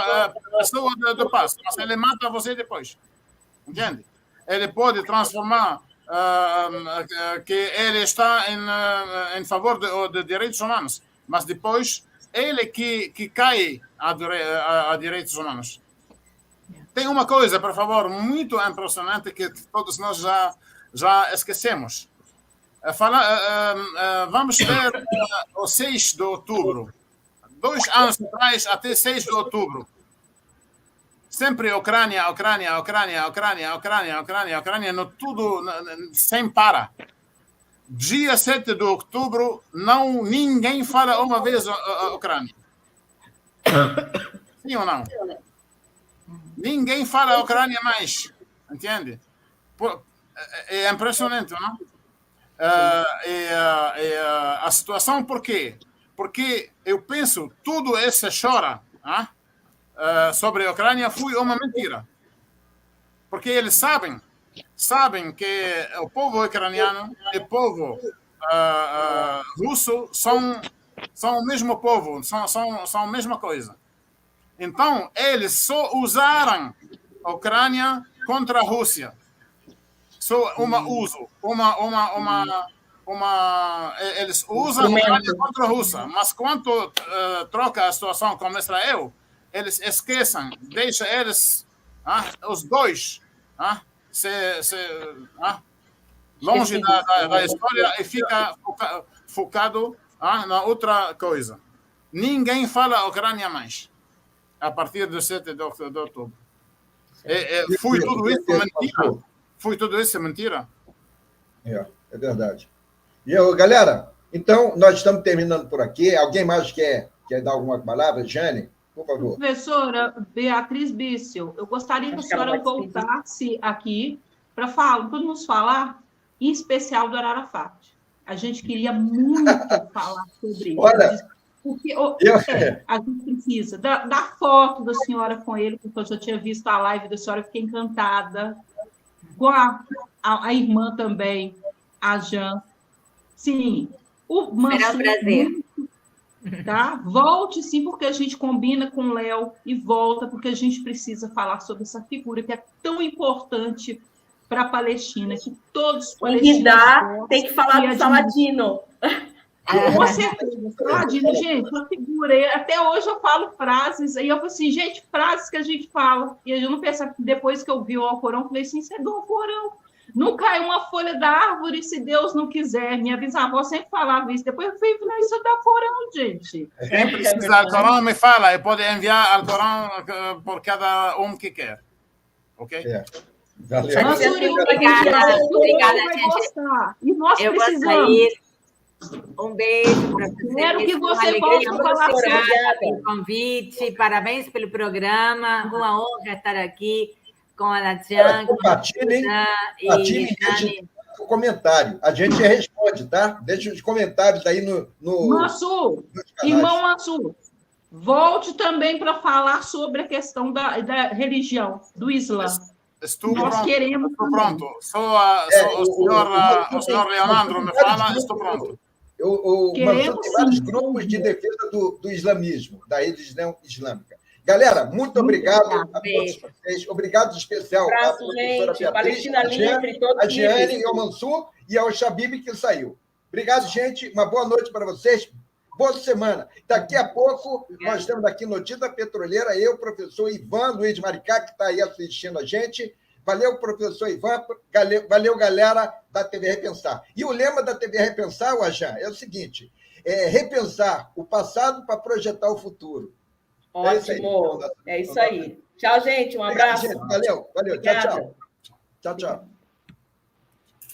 pessoa de paz, mas ele mata você depois. Entende? Ele pode transformar que ele está em favor de direitos humanos, mas depois ele que cai a direitos humanos. Tem uma coisa, por favor, muito impressionante que todos nós já esquecemos. Vamos ver o 6 de outubro. 2 anos atrás, até 6 de outubro. Sempre Ucrânia, no tudo, sem parar. Dia 7 de outubro, ninguém fala uma vez a Ucrânia. Sim ou não? Ninguém fala a Ucrânia mais. Entende? É impressionante, não? A situação, por quê? Porque eu penso, tudo esse chora sobre a Ucrânia foi uma mentira. Porque eles sabem que o povo ucraniano e o povo russo são o mesmo povo, são a mesma coisa. Então, eles só usaram a Ucrânia contra a Rússia. Só eles usam a Ucrânia contra a Rússia, mas quando troca a situação com Israel, eles esquecem, deixam eles, os dois, longe da história e fica focado na outra coisa. Ninguém fala Ucrânia mais, a partir do 7 de outubro. Foi tudo isso mentira? Foi tudo isso mentira? É verdade. E galera, então, nós estamos terminando por aqui. Alguém mais quer dar alguma palavra? Jane, por favor. Professora Beatriz Bício, eu gostaria que a senhora voltasse aqui para nos falar, em especial do Ararafat. A gente queria muito falar sobre isso. Olha, porque a gente precisa da foto da senhora com ele, porque eu já tinha visto a live da senhora, fiquei encantada. Com a irmã também, a Jan. Sim, o Mansur. Será um prazer. Tá? Volte sim, porque a gente combina com o Léo e volta, porque a gente precisa falar sobre essa figura que é tão importante para a Palestina, que todos os palestinos tem que falar do Saladino. Com certeza, Saladino, gente, uma figura. Até hoje eu falo frases, aí eu falo assim, gente, frases que a gente fala. E eu não pensava que depois que eu vi o Alcorão, eu falei assim, isso é do Alcorão. Não cai uma folha da árvore se Deus não quiser. Minha bisavó sempre falava isso. Depois eu falei, não, isso é do Alcorão, gente. Quem precisa do Alcorão me fala, e pode enviar Alcorão por cada que quer. Ok? Valeu. Obrigada, gente. Gostar. E nós eu precisamos. Vou sair. Um beijo para você. Quero que você possa falar sobre o convite. Parabéns pelo programa. Uma honra estar aqui com a Natian. Compartilhem o comentário. A gente responde, tá? Deixa os comentários aí no Mansur, irmão Mansur, volte também para falar sobre a questão da religião, do Islã. Nós queremos. Estou pronto. O senhor Leonardo me fala, estou pronto. O Mansur tem vários grupos de defesa do islamismo, da religião islâmica. Galera, muito obrigado a todos vocês. Obrigado especial à professora Beatriz, a Giane e ao Mansur e ao Shabib que saiu. Obrigado, gente. Uma boa noite para vocês. Boa semana. Daqui a pouco, nós temos aqui Notícia Petroleira, eu, professor Ivan Luiz Maricá, que está aí assistindo a gente. Valeu, professor Ivan. Valeu, galera da TV Repensar. E o lema da TV Repensar, Ajan, é o seguinte: repensar o passado para projetar o futuro. Ótimo. É isso aí. Tchau, gente. Um abraço. Obrigado, gente. Valeu. Obrigada. Tchau. Tchau.